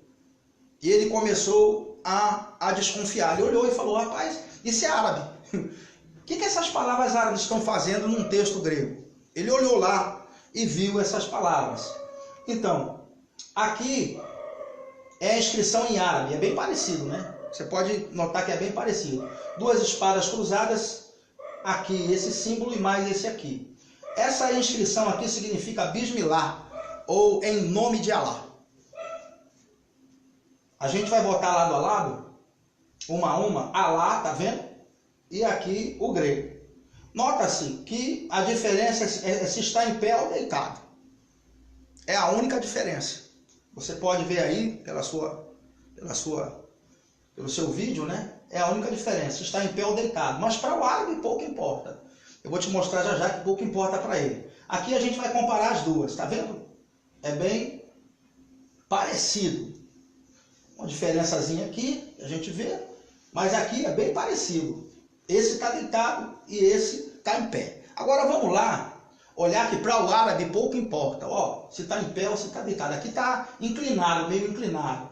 E ele começou a desconfiar. Ele olhou e falou, rapaz, isso é árabe. O que essas palavras árabes estão fazendo num texto grego? Ele olhou lá e viu essas palavras. Então, aqui é a inscrição em árabe, é bem parecido, né? Você pode notar que é bem parecido. 2 espadas cruzadas, aqui esse símbolo e mais esse aqui. Essa inscrição aqui significa Bismillah, ou em nome de Alá. A gente vai botar lado a lado, uma a uma, Alá, tá vendo? E aqui o grego. Nota-se que a diferença é se está em pé ou deitado. É a única diferença. Você pode ver aí pelo seu vídeo, né? É a única diferença, se está em pé ou deitado. Mas para o árabe pouco importa. Eu vou te mostrar já já que pouco importa para ele. Aqui a gente vai comparar as duas, tá vendo? É bem parecido. Uma diferençazinha aqui, a gente vê, mas aqui é bem parecido. Esse está deitado e esse está em pé. Agora vamos lá, olhar que para o árabe pouco importa. Ó, se está em pé ou se está deitado. Aqui está inclinado, meio inclinado.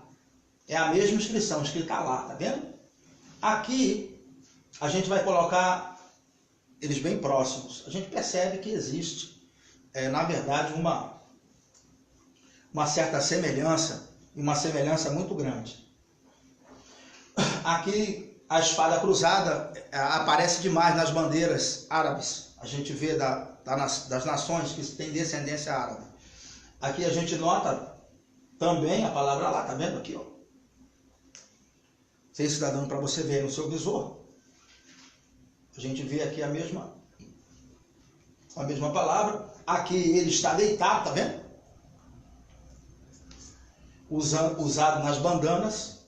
É a mesma inscrição, escrita lá, tá vendo? Aqui a gente vai colocar eles bem próximos. A gente percebe que existe, na verdade, uma certa semelhança, e uma semelhança muito grande. Aqui a espada cruzada aparece demais nas bandeiras árabes. A gente vê das nações que têm descendência árabe. Aqui a gente nota também a palavra lá, tá vendo aqui, ó? Não sei se está dando para você ver no seu visor. A gente vê aqui a mesma palavra. Aqui ele está deitado, tá vendo? Usado nas bandanas.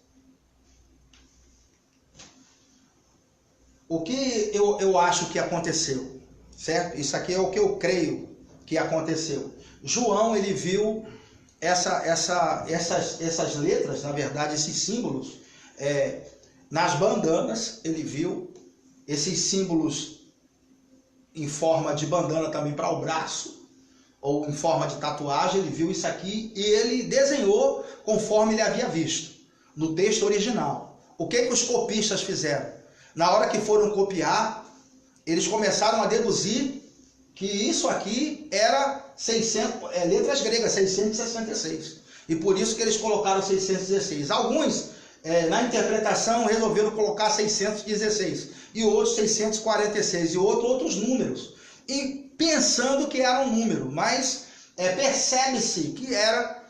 O que eu acho que aconteceu, certo? Isso aqui é o que eu creio que aconteceu? João, ele viu essas letras, na verdade, esses símbolos, nas bandanas. Ele viu esses símbolos em forma de bandana também para o braço, ou em forma de tatuagem. Ele viu isso aqui e ele desenhou conforme ele havia visto no texto original. O que os copistas fizeram? Na hora que foram copiar, eles começaram a deduzir que isso aqui era 600, letras gregas, 666. E por isso que eles colocaram 616. Alguns, na interpretação, resolveram colocar 616. E outros 646. E outros números. E pensando que era um número. Mas percebe-se que era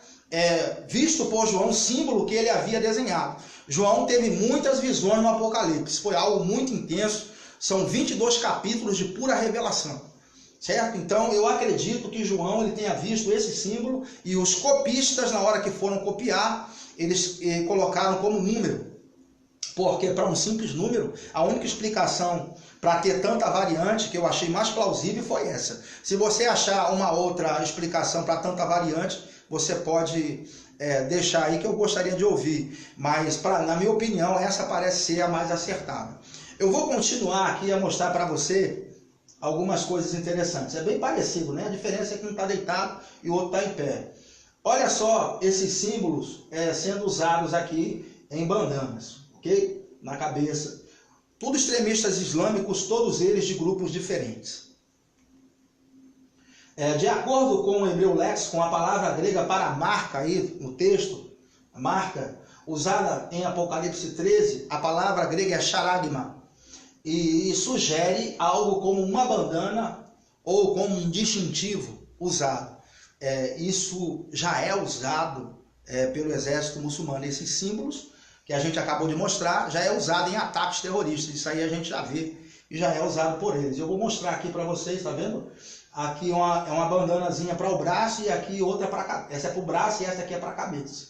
visto por João, símbolo que ele havia desenhado. João teve muitas visões no Apocalipse. Foi algo muito intenso. São 22 capítulos de pura revelação. Certo? Então eu acredito que João ele tenha visto esse símbolo e os copistas, na hora que foram copiar, eles colocaram como número. Porque para um simples número, a única explicação para ter tanta variante que eu achei mais plausível foi essa. Se você achar uma outra explicação para tanta variante, você pode deixar aí que eu gostaria de ouvir. Mas, na minha opinião, essa parece ser a mais acertada. Eu vou continuar aqui a mostrar para você algumas coisas interessantes. É bem parecido, né? A diferença é que um está deitado e o outro está em pé. Olha só esses símbolos sendo usados aqui em bandanas, ok? Na cabeça. Tudo extremistas islâmicos, todos eles de grupos diferentes. De acordo com o Hebreu Léxico, a palavra grega para marca aí no texto, a marca usada em Apocalipse 13, a palavra grega é charagma. E sugere algo como uma bandana ou como um distintivo usado. Isso já é usado pelo exército muçulmano. Esses símbolos que a gente acabou de mostrar já é usado em ataques terroristas. Isso aí a gente já vê e já é usado por eles. Eu vou mostrar aqui para vocês, tá vendo? Aqui é uma bandanazinha para o braço e aqui outra para a cabeça. Essa é para o braço e essa aqui é para a cabeça.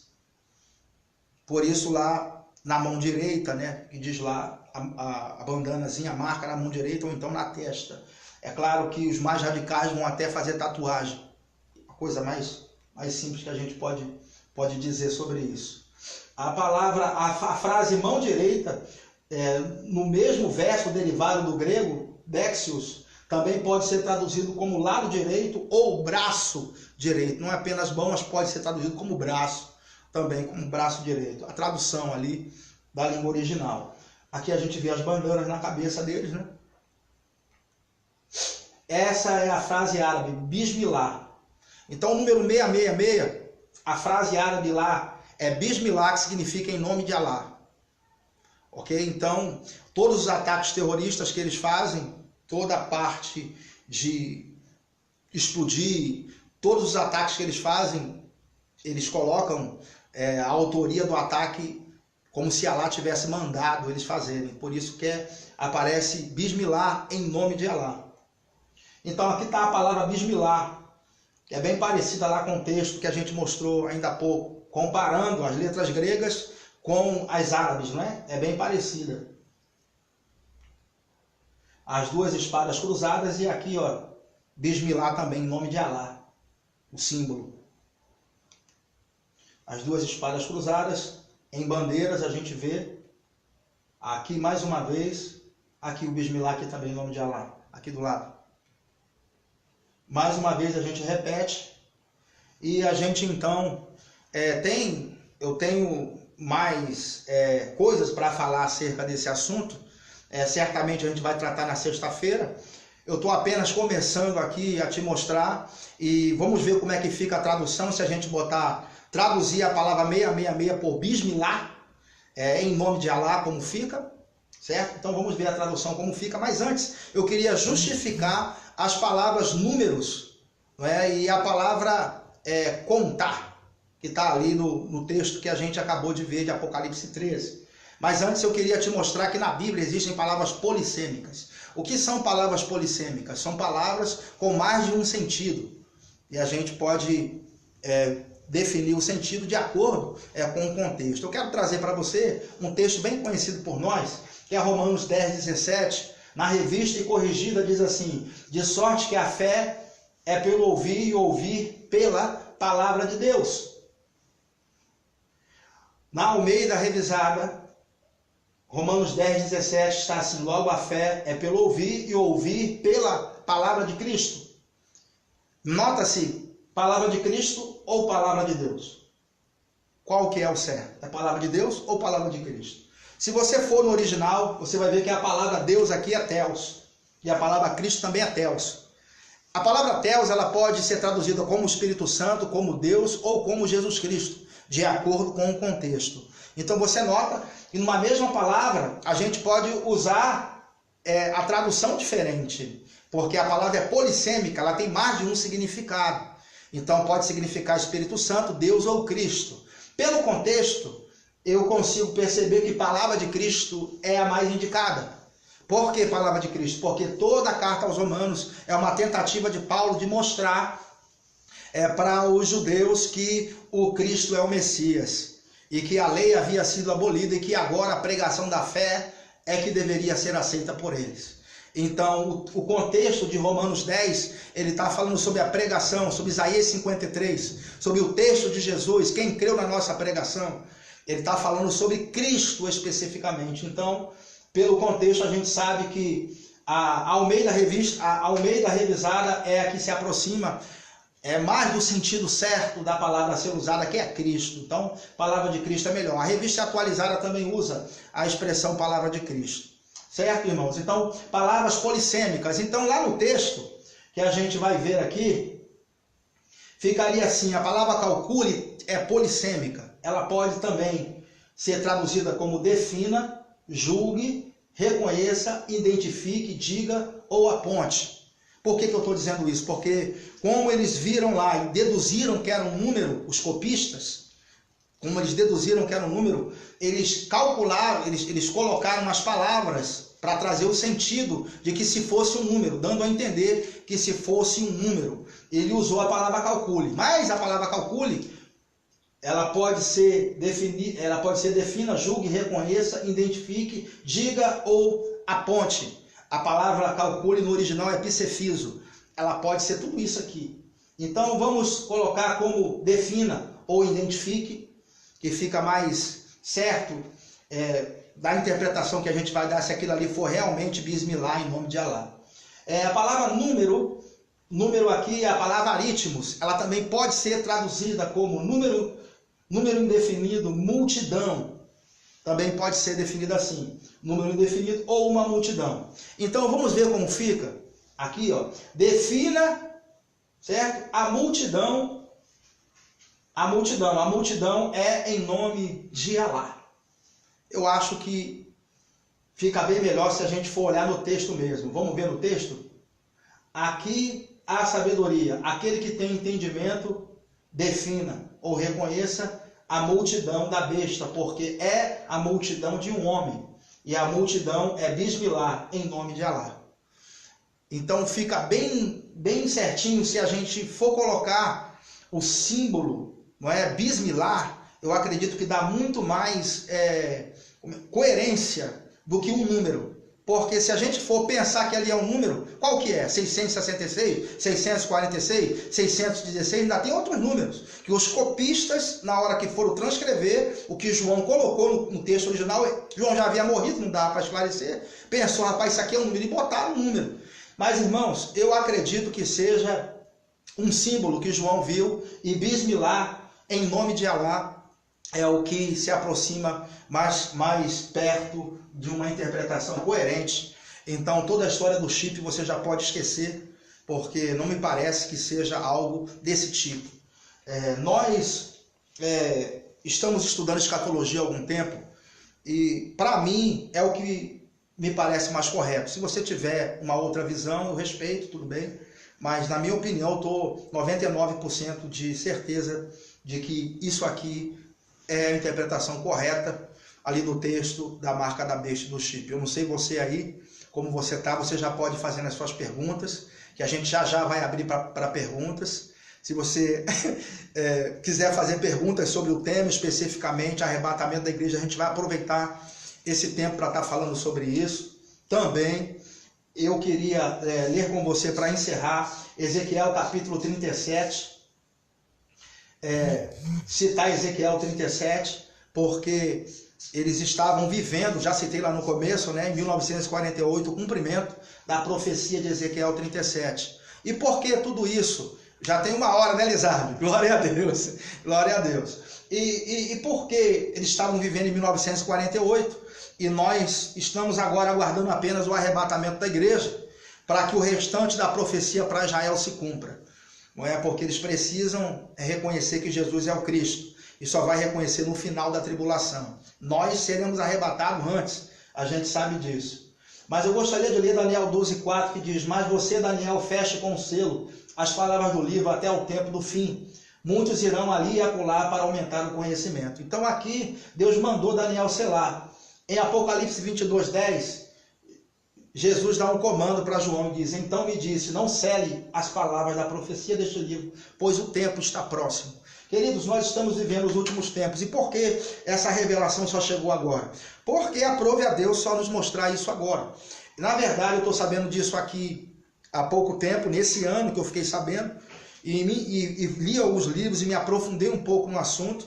Por isso lá na mão direita, né, que diz lá, a bandanazinha, a marca na mão direita ou então na testa. É claro que os mais radicais vão até fazer tatuagem. A coisa mais simples que a gente pode dizer sobre isso. A frase mão direita, no mesmo verso derivado do grego, dexios, também pode ser traduzido como lado direito ou braço direito. Não é apenas mão, mas pode ser traduzido como braço, também como braço direito. A tradução ali da língua original. Aqui a gente vê as bandanas na cabeça deles, né? Essa é a frase árabe, Bismillah. Então, o número 666, a frase árabe lá é Bismillah, que significa em nome de Allah. Ok? Então, todos os ataques terroristas que eles fazem, toda a parte de explodir, todos os ataques que eles fazem, eles colocam a autoria do ataque como se Allah tivesse mandado eles fazerem. Por isso que aparece Bismillah em nome de Allah. Então aqui está a palavra Bismillah, que é bem parecida lá com o texto que a gente mostrou ainda há pouco, comparando as letras gregas com as árabes, não é? É bem parecida. As duas espadas cruzadas e aqui, ó, Bismillah também em nome de Allah, o símbolo. As duas espadas cruzadas. Em bandeiras a gente vê, aqui mais uma vez, aqui o Bismillah, aqui também em nome de Allah, aqui do lado. Mais uma vez a gente repete, e a gente então, eu tenho mais coisas para falar acerca desse assunto, certamente a gente vai tratar na sexta-feira. Eu estou apenas começando aqui a te mostrar, e vamos ver como é que fica a tradução, se a gente traduzir a palavra 666 por Bismillah, em nome de Allah, como fica, certo? Então vamos ver a tradução como fica, mas antes eu queria justificar as palavras números, não é? E a palavra contar, que está ali no texto que a gente acabou de ver de Apocalipse 13. Mas antes eu queria te mostrar que na Bíblia existem palavras polissêmicas. O que são palavras polissêmicas? São palavras com mais de um sentido. E a gente pode definir o sentido de acordo com o contexto. Eu quero trazer para você um texto bem conhecido por nós, que é Romanos 10, 17. Na revista e corrigida diz assim: de sorte que a fé é pelo ouvir e ouvir pela palavra de Deus. Na Almeida Revisada, Romanos 10:17 está assim: logo a fé é pelo ouvir e ouvir pela palavra de Cristo. Nota-se, palavra de Cristo ou palavra de Deus? Qual que é o certo? É palavra de Deus ou palavra de Cristo? Se você for no original, você vai ver que a palavra Deus aqui é Theos, e a palavra Cristo também é Theos. A palavra Theos, ela pode ser traduzida como Espírito Santo, como Deus ou como Jesus Cristo, de acordo com o contexto. Então você nota que numa mesma palavra a gente pode usar a tradução diferente, porque a palavra é polissêmica, ela tem mais de um significado. Então pode significar Espírito Santo, Deus ou Cristo. Pelo contexto, eu consigo perceber que palavra de Cristo é a mais indicada. Por que palavra de Cristo? Porque toda a carta aos Romanos é uma tentativa de Paulo de mostrar para os judeus que o Cristo é o Messias e que a lei havia sido abolida e que agora a pregação da fé é que deveria ser aceita por eles. Então, o contexto de Romanos 10, ele está falando sobre a pregação, sobre Isaías 53, sobre o texto de Jesus, quem creu na nossa pregação. Ele está falando sobre Cristo especificamente. Então, pelo contexto, a gente sabe que a Almeida Revisada é a que se aproxima mais do sentido certo da palavra a ser usada, que é Cristo. Então, palavra de Cristo é melhor. A Revista Atualizada também usa a expressão palavra de Cristo. Certo, irmãos? Então, palavras polissêmicas. Então, lá no texto, que a gente vai ver aqui, ficaria assim: a palavra calcule é polissêmica. Ela pode também ser traduzida como defina, julgue, reconheça, identifique, diga ou aponte. Por que eu estou dizendo isso? Porque como eles viram lá e deduziram que era um número, os copistas, como eles deduziram que era um número, eles calcularam, eles colocaram umas palavras para trazer o sentido de que se fosse um número, dando a entender que se fosse um número. Ele usou a palavra calcule, mas a palavra calcule, ela pode ser defina, julgue, reconheça, identifique, diga ou aponte. A palavra calcule no original é psefizo. Ela pode ser tudo isso aqui. Então vamos colocar como defina ou identifique, que fica mais certo da interpretação que a gente vai dar se aquilo ali for realmente bismillah em nome de Allah. A palavra número aqui é a palavra aritmos. Ela também pode ser traduzida como número indefinido, multidão. Também pode ser definida assim, número indefinido ou uma multidão. Então vamos ver como fica aqui, ó. Defina, certo? A multidão é em nome de Allah. Eu acho que fica bem melhor se a gente for olhar no texto mesmo. Vamos ver no texto? Aqui há sabedoria. Aquele que tem entendimento, defina ou reconheça a multidão da besta, porque é a multidão de um homem. E a multidão é bismillah, em nome de Allah. Então fica bem certinho se a gente for colocar o símbolo, não é, bismillah, eu acredito que dá muito mais coerência do que um número. Porque se a gente for pensar que ali é um número, qual que é? 666, 646, 616, ainda tem outros números. Que os copistas, na hora que foram transcrever o que João colocou no texto original, João já havia morrido, não dava para esclarecer, pensou, rapaz, isso aqui é um número, e botaram um número. Mas, irmãos, eu acredito que seja um símbolo que João viu, e bismillah, em nome de Allah, é o que se aproxima mais perto de uma interpretação coerente. Então toda a história do chip você já pode esquecer, porque não me parece que seja algo desse tipo. Nós estamos estudando escatologia há algum tempo e para mim é o que me parece mais correto. Se você tiver uma outra visão, eu respeito, tudo bem, mas na minha opinião eu estou 99% de certeza de que isso aqui é a interpretação correta ali no texto da marca da besta do chip. Eu não sei você aí, como você está, você já pode fazer as suas perguntas, que a gente já vai abrir para perguntas. Se você quiser fazer perguntas sobre o tema especificamente, arrebatamento da igreja, a gente vai aproveitar esse tempo para estar falando sobre isso também. eu queria ler com você para encerrar Ezequiel capítulo 37, citar Ezequiel 37, porque eles estavam vivendo, já citei lá no começo, né, em 1948, o cumprimento da profecia de Ezequiel 37. E por que tudo isso? Já tem uma hora, né, Lizardo? Glória a Deus, glória a Deus. E por que eles estavam vivendo em 1948 e nós estamos agora aguardando apenas o arrebatamento da igreja para que o restante da profecia para Israel se cumpra? Não é? Porque eles precisam reconhecer que Jesus é o Cristo e só vai reconhecer no final da tribulação. Nós seremos arrebatados antes, a gente sabe disso. Mas eu gostaria de ler Daniel 12:4, que diz: mas você, Daniel, feche com selo as palavras do livro até o tempo do fim. Muitos irão ali e acolá para aumentar o conhecimento. Então aqui Deus mandou Daniel selar. Em Apocalipse 22:10, Jesus dá um comando para João e diz: então me disse, não cele as palavras da profecia deste livro, pois o tempo está próximo. Queridos, nós estamos vivendo os últimos tempos. E por que essa revelação só chegou agora? Porque aprove a Deus só nos mostrar isso agora. Na verdade, eu estou sabendo disso aqui há pouco tempo, nesse ano que eu fiquei sabendo, e li alguns livros e me aprofundei um pouco no assunto.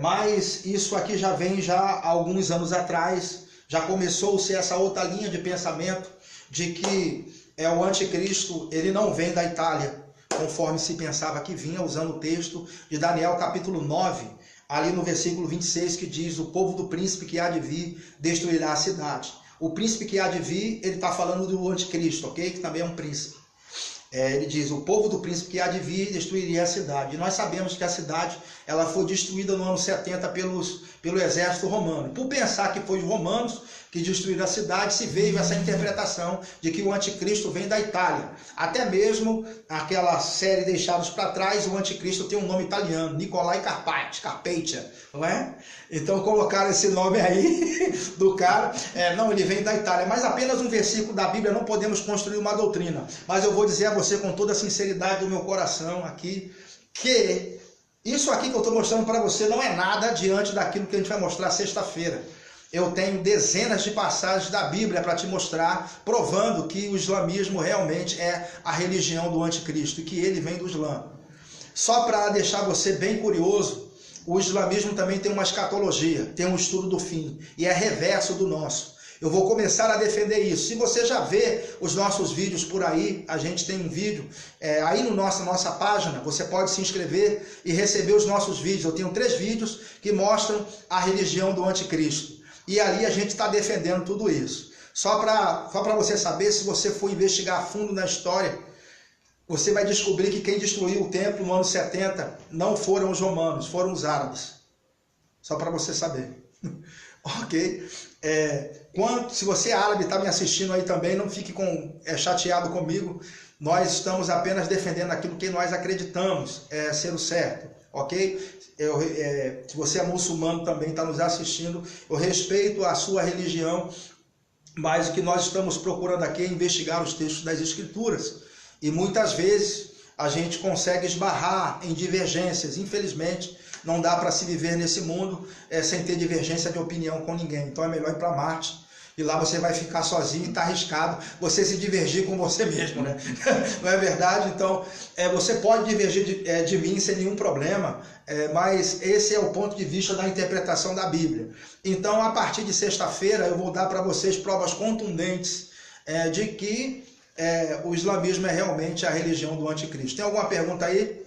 Mas isso aqui já vem há alguns anos atrás, já começou a ser essa outra linha de pensamento de que o anticristo, ele não vem da Itália, conforme se pensava que vinha, usando o texto de Daniel capítulo 9, ali no versículo 26, que diz: o povo do príncipe que há de vir destruirá a cidade. O príncipe que há de vir, ele está falando do anticristo, ok? Que também é um príncipe. Ele diz: o povo do príncipe que há de vir destruiria a cidade. E nós sabemos que a cidade ela foi destruída no ano 70 pelo exército romano. Por pensar que foi os romanos que destruíram a cidade, se veio essa interpretação de que o anticristo vem da Itália. Até mesmo aquela série Deixados para Trás, o anticristo tem um nome italiano, Nicolai Carpaccia, não é? Então colocaram esse nome aí do cara. Não, ele vem da Itália, mas apenas um versículo da Bíblia não podemos construir uma doutrina. Mas eu vou dizer a você com toda a sinceridade do meu coração aqui, que isso aqui que eu estou mostrando para você não é nada diante daquilo que a gente vai mostrar sexta-feira. Eu tenho dezenas de passagens da Bíblia para te mostrar, provando que o islamismo realmente é a religião do anticristo e que ele vem do Islã. Só para deixar você bem curioso, o islamismo também tem uma escatologia, tem um estudo do fim, e é reverso do nosso. Eu vou começar a defender isso. Se você já vê os nossos vídeos por aí, a gente tem um vídeo aí no nossa página, você pode se inscrever e receber os nossos vídeos. Eu tenho 3 vídeos que mostram a religião do anticristo. E ali a gente está defendendo tudo isso. Só para você saber, se você for investigar a fundo na história, você vai descobrir que quem destruiu o templo no ano 70 não foram os romanos, foram os árabes. Só para você saber. Ok? Se você é árabe e está me assistindo aí também, não fique chateado comigo. Nós estamos apenas defendendo aquilo que nós acreditamos ser o certo. Ok? Se você é muçulmano também, está nos assistindo, eu respeito a sua religião, mas o que nós estamos procurando aqui é investigar os textos das Escrituras. E muitas vezes a gente consegue esbarrar em divergências. Infelizmente, não dá para se viver nesse mundo sem ter divergência de opinião com ninguém. Então é melhor ir para Marte. E lá você vai ficar sozinho e está arriscado você se divergir com você mesmo, né? Não é verdade? Então, você pode divergir de mim sem nenhum problema, mas esse é o ponto de vista da interpretação da Bíblia. Então, a partir de sexta-feira, eu vou dar para vocês provas contundentes de que o islamismo é realmente a religião do anticristo. Tem alguma pergunta aí?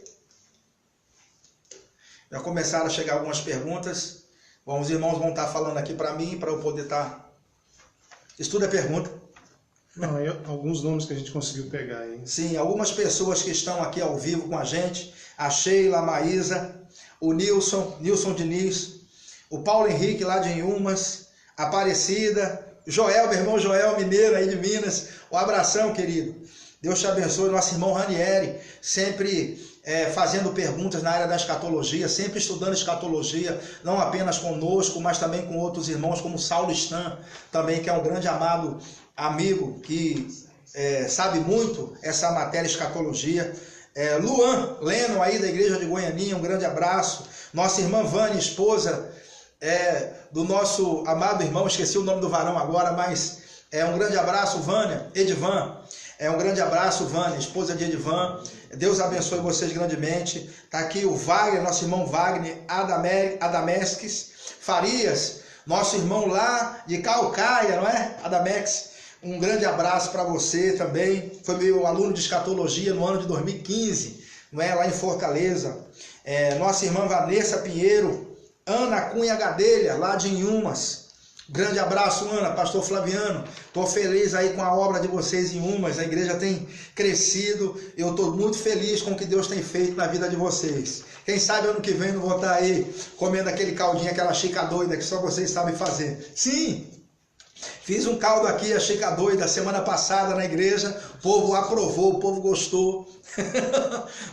Já começaram a chegar algumas perguntas. Bom, os irmãos vão estar falando aqui para mim, para eu poder estar... Estuda a pergunta. Não, alguns nomes que a gente conseguiu pegar aí. Sim, algumas pessoas que estão aqui ao vivo com a gente. A Sheila, a Maísa, o Nilson Diniz, o Paulo Henrique lá de Inhumas, a Aparecida, Joel, meu irmão Joel Mineiro aí de Minas. Um abração, querido. Deus te abençoe. Nosso irmão Ranieri, sempre fazendo perguntas na área da escatologia, sempre estudando escatologia, não apenas conosco, mas também com outros irmãos, como Saulo Stan, também, que é um grande amado amigo, que sabe muito essa matéria escatologia. Luan Leno, aí da igreja de Goianinha, um grande abraço. Nossa irmã Vânia, esposa do nosso amado irmão, esqueci o nome do varão agora, mas Um grande abraço, Vânia, Edivan. Um grande abraço, Vânia, esposa de Edivan. Deus abençoe vocês grandemente. Está aqui o Wagner, nosso irmão Wagner Adamesques Farias, nosso irmão lá de Calcaia, não é? Adamex. Um grande abraço para você também. Foi meu aluno de escatologia no ano de 2015, não é? Lá em Fortaleza. Nossa irmã Vanessa Pinheiro, Ana Cunha Gadelha, lá de Inhumas. Grande abraço, Ana, pastor Flaviano. Estou feliz aí com a obra de vocês em Inhumas. A igreja tem crescido. Eu estou muito feliz com o que Deus tem feito na vida de vocês. Quem sabe ano que vem não vou estar aí comendo aquele caldinho, aquela chica doida que só vocês sabem fazer. Sim! Fiz um caldo aqui, a chica doida, semana passada na igreja. O povo aprovou, o povo gostou.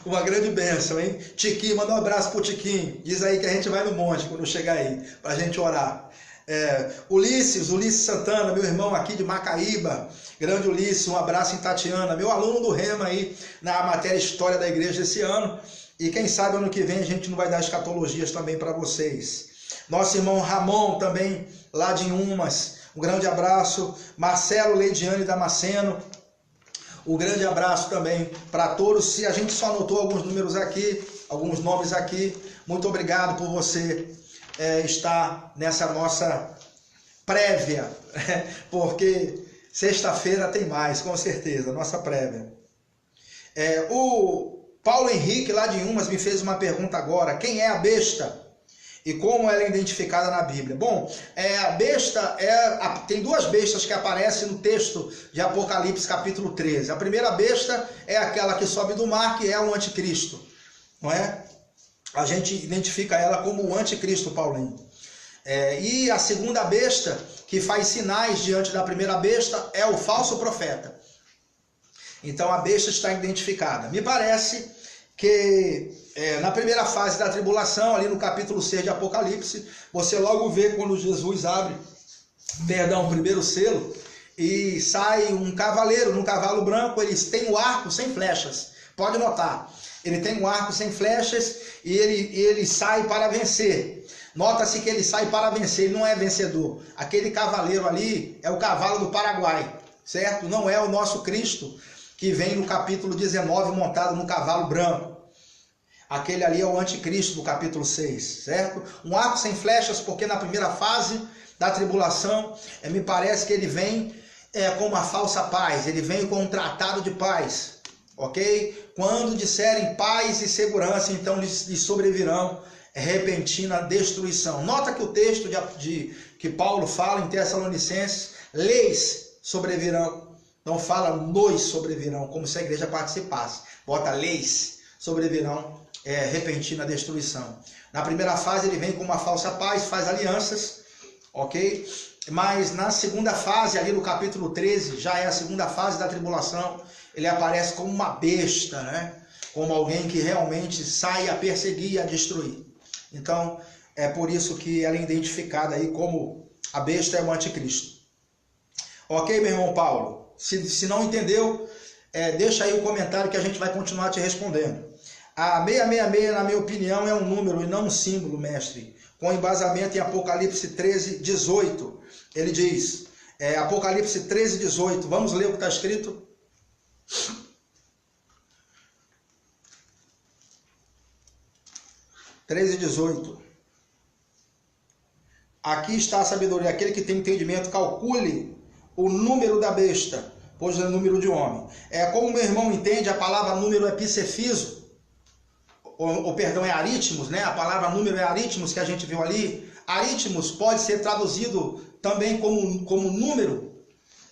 Uma grande bênção, hein? Tiquinho, manda um abraço pro Tiquinho. Diz aí que a gente vai no monte quando chegar aí, pra gente orar. Ulisses Santana, meu irmão aqui de Macaíba. Grande Ulisses, um abraço em Tatiana. Meu aluno do Rema aí na matéria História da Igreja esse ano. E quem sabe ano que vem a gente não vai dar escatologias também para vocês. Nosso irmão Ramon também, lá de Inhumas. Um grande abraço. Marcelo Leidiane Damasceno. Um grande abraço também para todos. Se a gente só anotou alguns números aqui, alguns nomes aqui, muito obrigado por você estar nessa nossa prévia, porque sexta-feira tem mais, com certeza, nossa prévia. O Paulo Henrique, lá de Inhumas, me fez uma pergunta agora: quem é a besta? E como ela é identificada na Bíblia? Bom, a besta tem duas bestas que aparecem no texto de Apocalipse capítulo 13. A primeira besta é aquela que sobe do mar, que é o anticristo, não é? A gente identifica ela como o anticristo, Paulinho. E a segunda besta, que faz sinais diante da primeira besta, é o falso profeta. Então a besta está identificada. Me parece que na primeira fase da tribulação, ali no capítulo 6 de Apocalipse, você logo vê quando Jesus abre, o primeiro selo, e sai um cavaleiro num cavalo branco. Ele tem um arco sem flechas, pode notar. Ele tem um arco sem flechas e ele sai para vencer. Nota-se que ele sai para vencer, ele não é vencedor. Aquele cavaleiro ali é o cavalo do Paraguai, certo? Não é o nosso Cristo, que vem no capítulo 19 montado no cavalo branco. Aquele ali é o anticristo do capítulo 6, certo? Um arco sem flechas, porque na primeira fase da tribulação, me parece que ele vem com uma falsa paz, ele vem com um tratado de paz. Ok? Quando disserem paz e segurança, então lhes sobrevirão repentina destruição. Nota que o texto que Paulo fala em Tessalonicenses, leis sobrevirão. Não fala nos sobrevirão, como se a igreja participasse. Bota leis sobrevirão repentina destruição. Na primeira fase ele vem com uma falsa paz, faz alianças, ok? Mas na segunda fase, ali no capítulo 13, já é a segunda fase da tribulação, ele aparece como uma besta, né? Como alguém que realmente sai a perseguir e a destruir. Então, é por isso que ela é identificada aí como a besta é o anticristo. Ok, meu irmão Paulo? Se não entendeu, deixa aí o comentário que a gente vai continuar te respondendo. A 666, na minha opinião, é um número e não um símbolo, mestre. Com embasamento em Apocalipse 13, 18. Ele diz, Apocalipse 13, 18. Vamos ler o que está escrito? (13, 18). Aqui está a sabedoria. Aquele que tem entendimento, calcule o número da besta, pois é o número de homem. Como meu irmão entende, a palavra número é pisefiso, é aritmos, né? A palavra número é aritmos, que a gente viu ali. Aritmos pode ser traduzido também como número,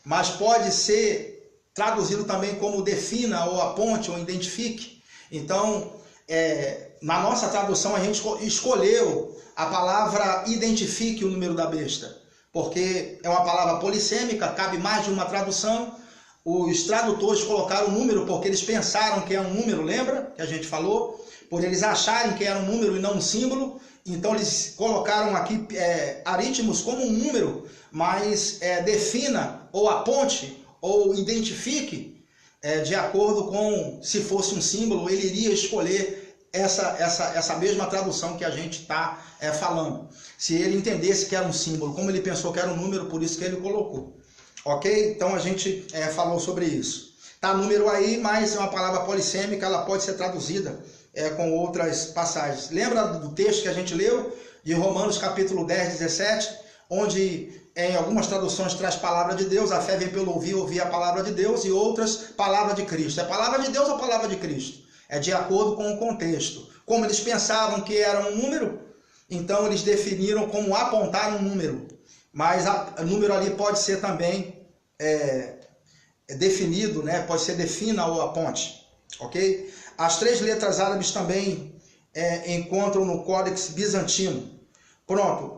mas pode ser traduzido também como defina, ou aponte, ou identifique. Então, na nossa tradução, a gente escolheu a palavra identifique o número da besta, porque é uma palavra polissêmica, cabe mais de uma tradução. Os tradutores colocaram o número porque eles pensaram que é um número, lembra que a gente falou? Por eles acharem que era um número e não um símbolo, então eles colocaram aqui aritmos como um número, mas defina, ou aponte, ou identifique, de acordo com, se fosse um símbolo, ele iria escolher essa mesma tradução que a gente está falando. Se ele entendesse que era um símbolo, como ele pensou que era um número, por isso que ele colocou. Ok? Então a gente falou sobre isso. Tá número aí, mas é uma palavra polissêmica, ela pode ser traduzida com outras passagens. Lembra do texto que a gente leu, de Romanos capítulo 10, 17, onde em algumas traduções traz palavra de Deus, a fé vem pelo ouvir, ouvir a palavra de Deus, e outras, palavra de Cristo. É palavra de Deus ou palavra de Cristo? É de acordo com o contexto. Como eles pensavam que era um número, então eles definiram como apontar um número. Mas o número ali pode ser também definido, né? Pode ser defina ou aponte, ok? As 3 letras árabes também encontram no Códex Bizantino. Pronto,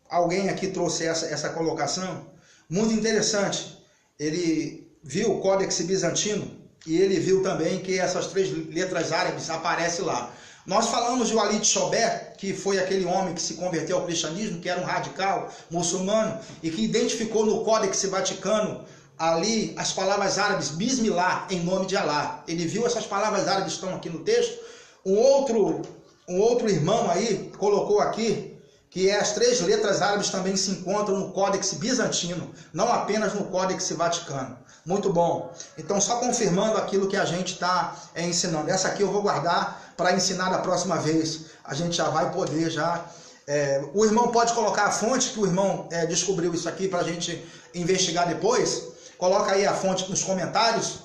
alguém aqui trouxe essa colocação, muito interessante. Ele viu o Códex Bizantino e ele viu também que essas 3 letras árabes aparecem lá. Nós falamos de Walid Shober, que foi aquele homem que se converteu ao cristianismo, que era um radical muçulmano, e que identificou no Códex Vaticano ali as palavras árabes, Bismillah, em nome de Alá. Ele viu essas palavras árabes que estão aqui no texto. Um outro irmão aí colocou aqui que as 3 letras árabes também se encontram no Códex Bizantino, não apenas no Códex Vaticano. Muito bom. Então, só confirmando aquilo que a gente está ensinando. Essa aqui eu vou guardar para ensinar da próxima vez. A gente já vai poder o irmão pode colocar a fonte, que o irmão descobriu isso aqui para a gente investigar depois. Coloca aí a fonte nos comentários.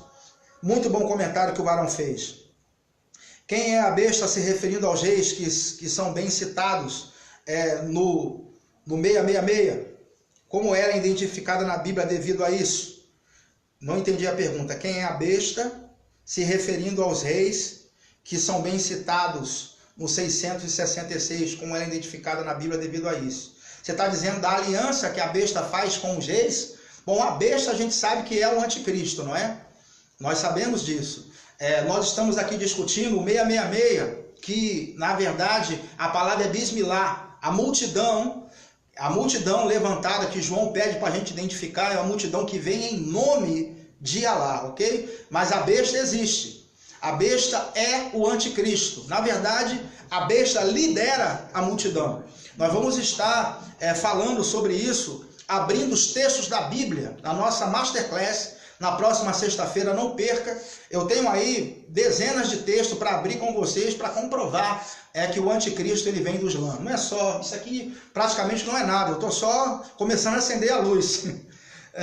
Muito bom comentário que o varão fez. Quem é a besta se referindo aos reis que são bem citados no 666? Como era identificada na Bíblia devido a isso? Não entendi a pergunta. Quem é a besta se referindo aos reis que são bem citados no 666, como era identificada na Bíblia devido a isso? Você está dizendo da aliança que a besta faz com os reis? Bom, a besta a gente sabe que é o anticristo, não é? Nós sabemos disso. Nós estamos aqui discutindo o 666, que na verdade a palavra é Bismillah. A multidão levantada que João pede para a gente identificar é uma multidão que vem em nome de Alá, ok? Mas a besta existe. A besta é o anticristo. Na verdade, a besta lidera a multidão. Nós vamos estar falando sobre isso, abrindo os textos da Bíblia, na nossa Masterclass, na próxima sexta-feira. Não perca. Eu tenho aí dezenas de textos para abrir com vocês, para comprovar que o anticristo ele vem do Islã. Não é só, isso aqui praticamente não é nada, eu estou só começando a acender a luz.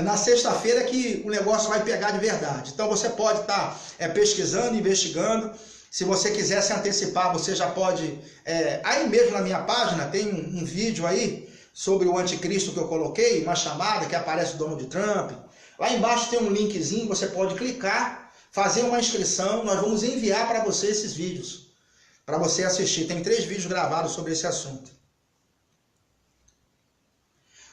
Na sexta-feira é que o negócio vai pegar de verdade. Então você pode estar pesquisando, investigando. Se você quiser se antecipar, você já pode... aí mesmo na minha página tem um vídeo aí sobre o anticristo que eu coloquei, uma chamada que aparece o Donald Trump. Lá embaixo tem um linkzinho, você pode clicar, fazer uma inscrição, nós vamos enviar para você esses vídeos, para você assistir. Tem 3 vídeos gravados sobre esse assunto.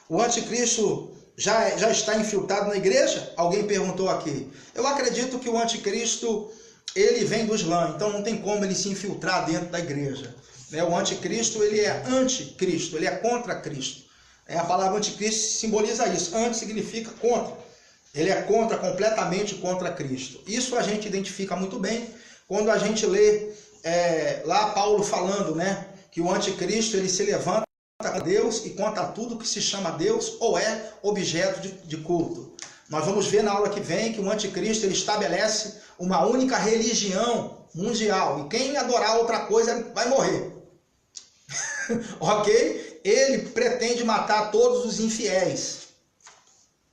O anticristo já está infiltrado na igreja? Alguém perguntou aqui. Eu acredito que o anticristo, ele vem do Islã, então não tem como ele se infiltrar dentro da igreja. O anticristo, ele é anticristo, ele é contra Cristo. A palavra anticristo simboliza isso. Anti significa contra. Ele é completamente contra Cristo. Isso a gente identifica muito bem quando a gente lê lá Paulo falando, né, que o anticristo ele se levanta contra Deus e contra tudo que se chama Deus ou é objeto de culto. Nós vamos ver na aula que vem que o anticristo ele estabelece uma única religião mundial e quem adorar outra coisa vai morrer. Ok? Ele pretende matar todos os infiéis.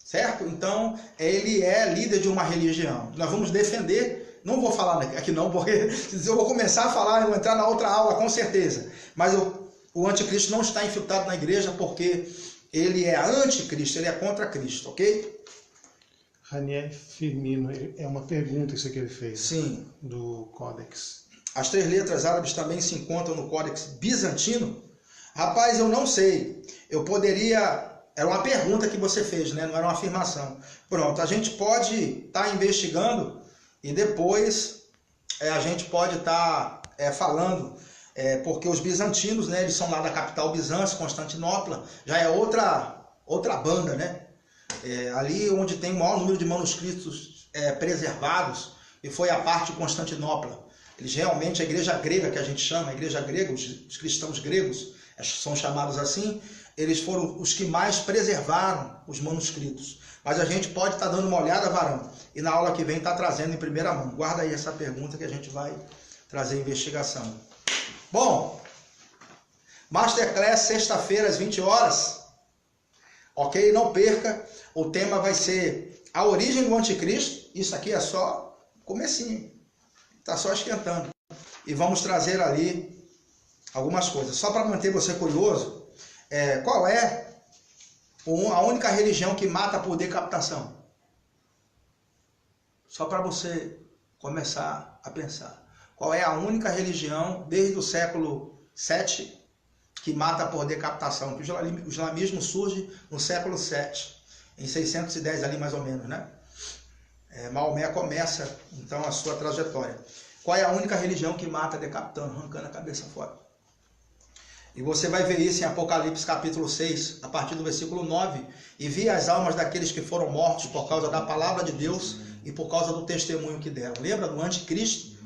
Certo? Então, ele é líder de uma religião. Nós vamos defender, não vou falar aqui não, porque eu vou começar a falar, eu vou entrar na outra aula com certeza. Mas o anticristo não está infiltrado na igreja porque ele é anticristo, ele é contra Cristo, ok? Raniel Firmino, é uma pergunta isso que ele fez. Sim. Do Códex. As 3 letras árabes também se encontram no Códex Bizantino? Rapaz, eu não sei. Eu poderia... Era uma pergunta que você fez, né? Não era uma afirmação. Pronto, a gente pode estar investigando e depois a gente pode estar falando, porque os bizantinos, né? Eles são lá da capital Bizâncio, Constantinopla, já é outra banda, né? Ali onde tem o maior número de manuscritos preservados, e foi a parte de Constantinopla. Eles realmente, a igreja grega que a gente chama, a igreja grega, os cristãos gregos são chamados assim, eles foram os que mais preservaram os manuscritos. Mas a gente pode estar dando uma olhada, varão, e na aula que vem está trazendo em primeira mão. Guarda aí essa pergunta que a gente vai trazer a investigação. Bom, Masterclass, sexta-feira, às 20 horas. Ok? Não perca. O tema vai ser a origem do anticristo. Isso aqui é só comecinho. Está só esquentando. E vamos trazer ali algumas coisas. Só para manter você curioso, qual é a única religião que mata por decapitação? Só para você começar a pensar. Qual é a única religião, desde o século VII, que mata por decapitação? Que o islamismo surge no século VII, em 610 ali mais ou menos, né? Maomé começa, então, a sua trajetória. Qual é a única religião que mata decapitando, arrancando a cabeça fora? E você vai ver isso em Apocalipse capítulo 6, a partir do versículo 9. E vi as almas daqueles que foram mortos por causa da palavra de Deus e por causa do testemunho que deram. Lembra do anticristo?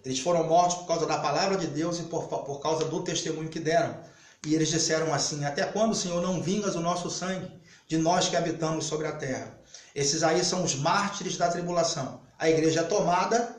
Eles foram mortos por causa da palavra de Deus e por causa do testemunho que deram. E eles disseram assim: até quando, Senhor, não vingas o nosso sangue de nós que habitamos sobre a terra? Esses aí são os mártires da tribulação. A igreja é tomada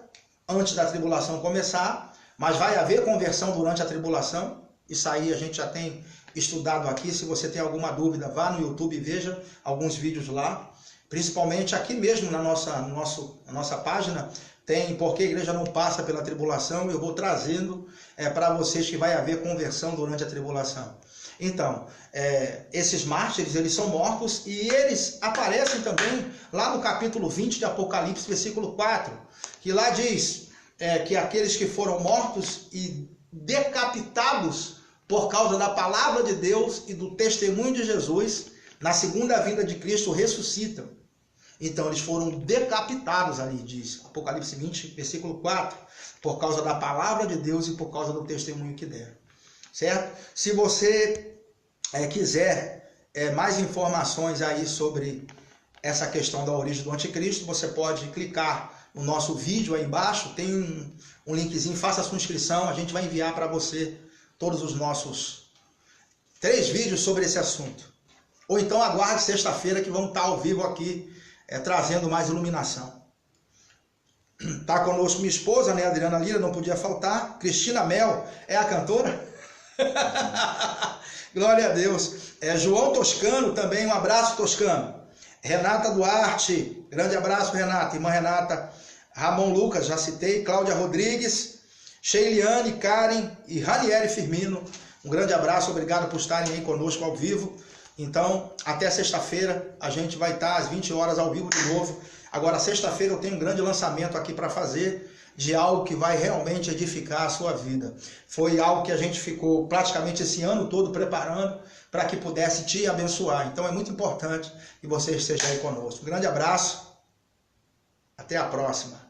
antes da tribulação começar, mas vai haver conversão durante a tribulação. Isso aí a gente já tem estudado aqui. Se você tem alguma dúvida, vá no YouTube e veja alguns vídeos lá. Principalmente aqui mesmo na nossa página, tem Porque a Igreja Não Passa pela Tribulação. Eu vou trazendo para vocês que vai haver conversão durante a tribulação. Então, esses mártires, eles são mortos e eles aparecem também lá no capítulo 20 de Apocalipse, versículo 4, que lá diz que aqueles que foram mortos e decapitados por causa da palavra de Deus e do testemunho de Jesus, na segunda vinda de Cristo ressuscitam. Então eles foram decapitados ali, diz Apocalipse 20, versículo 4, por causa da palavra de Deus e por causa do testemunho que deram. Certo? Se você quiser mais informações aí sobre essa questão da origem do anticristo, você pode clicar no nosso vídeo aí embaixo, tem um linkzinho, faça a sua inscrição, a gente vai enviar para você todos os nossos 3 vídeos sobre esse assunto. Ou então aguarde sexta-feira que vamos estar ao vivo aqui, trazendo mais iluminação. Está conosco minha esposa, né, Adriana Lira, não podia faltar. Cristina Mel é a cantora. Glória a Deus. João Toscano também, um abraço, Toscano. Renata Duarte, grande abraço, Renata. Irmã Renata. Ramon Lucas, já citei. Cláudia Rodrigues. Sheiliane, Karen e Ranieri Firmino. Um grande abraço, obrigado por estarem aí conosco ao vivo. Então, até sexta-feira, a gente vai estar às 20 horas ao vivo de novo. Agora, sexta-feira eu tenho um grande lançamento aqui para fazer, de algo que vai realmente edificar a sua vida. Foi algo que a gente ficou praticamente esse ano todo preparando para que pudesse te abençoar. Então, é muito importante que você esteja aí conosco. Um grande abraço, até a próxima.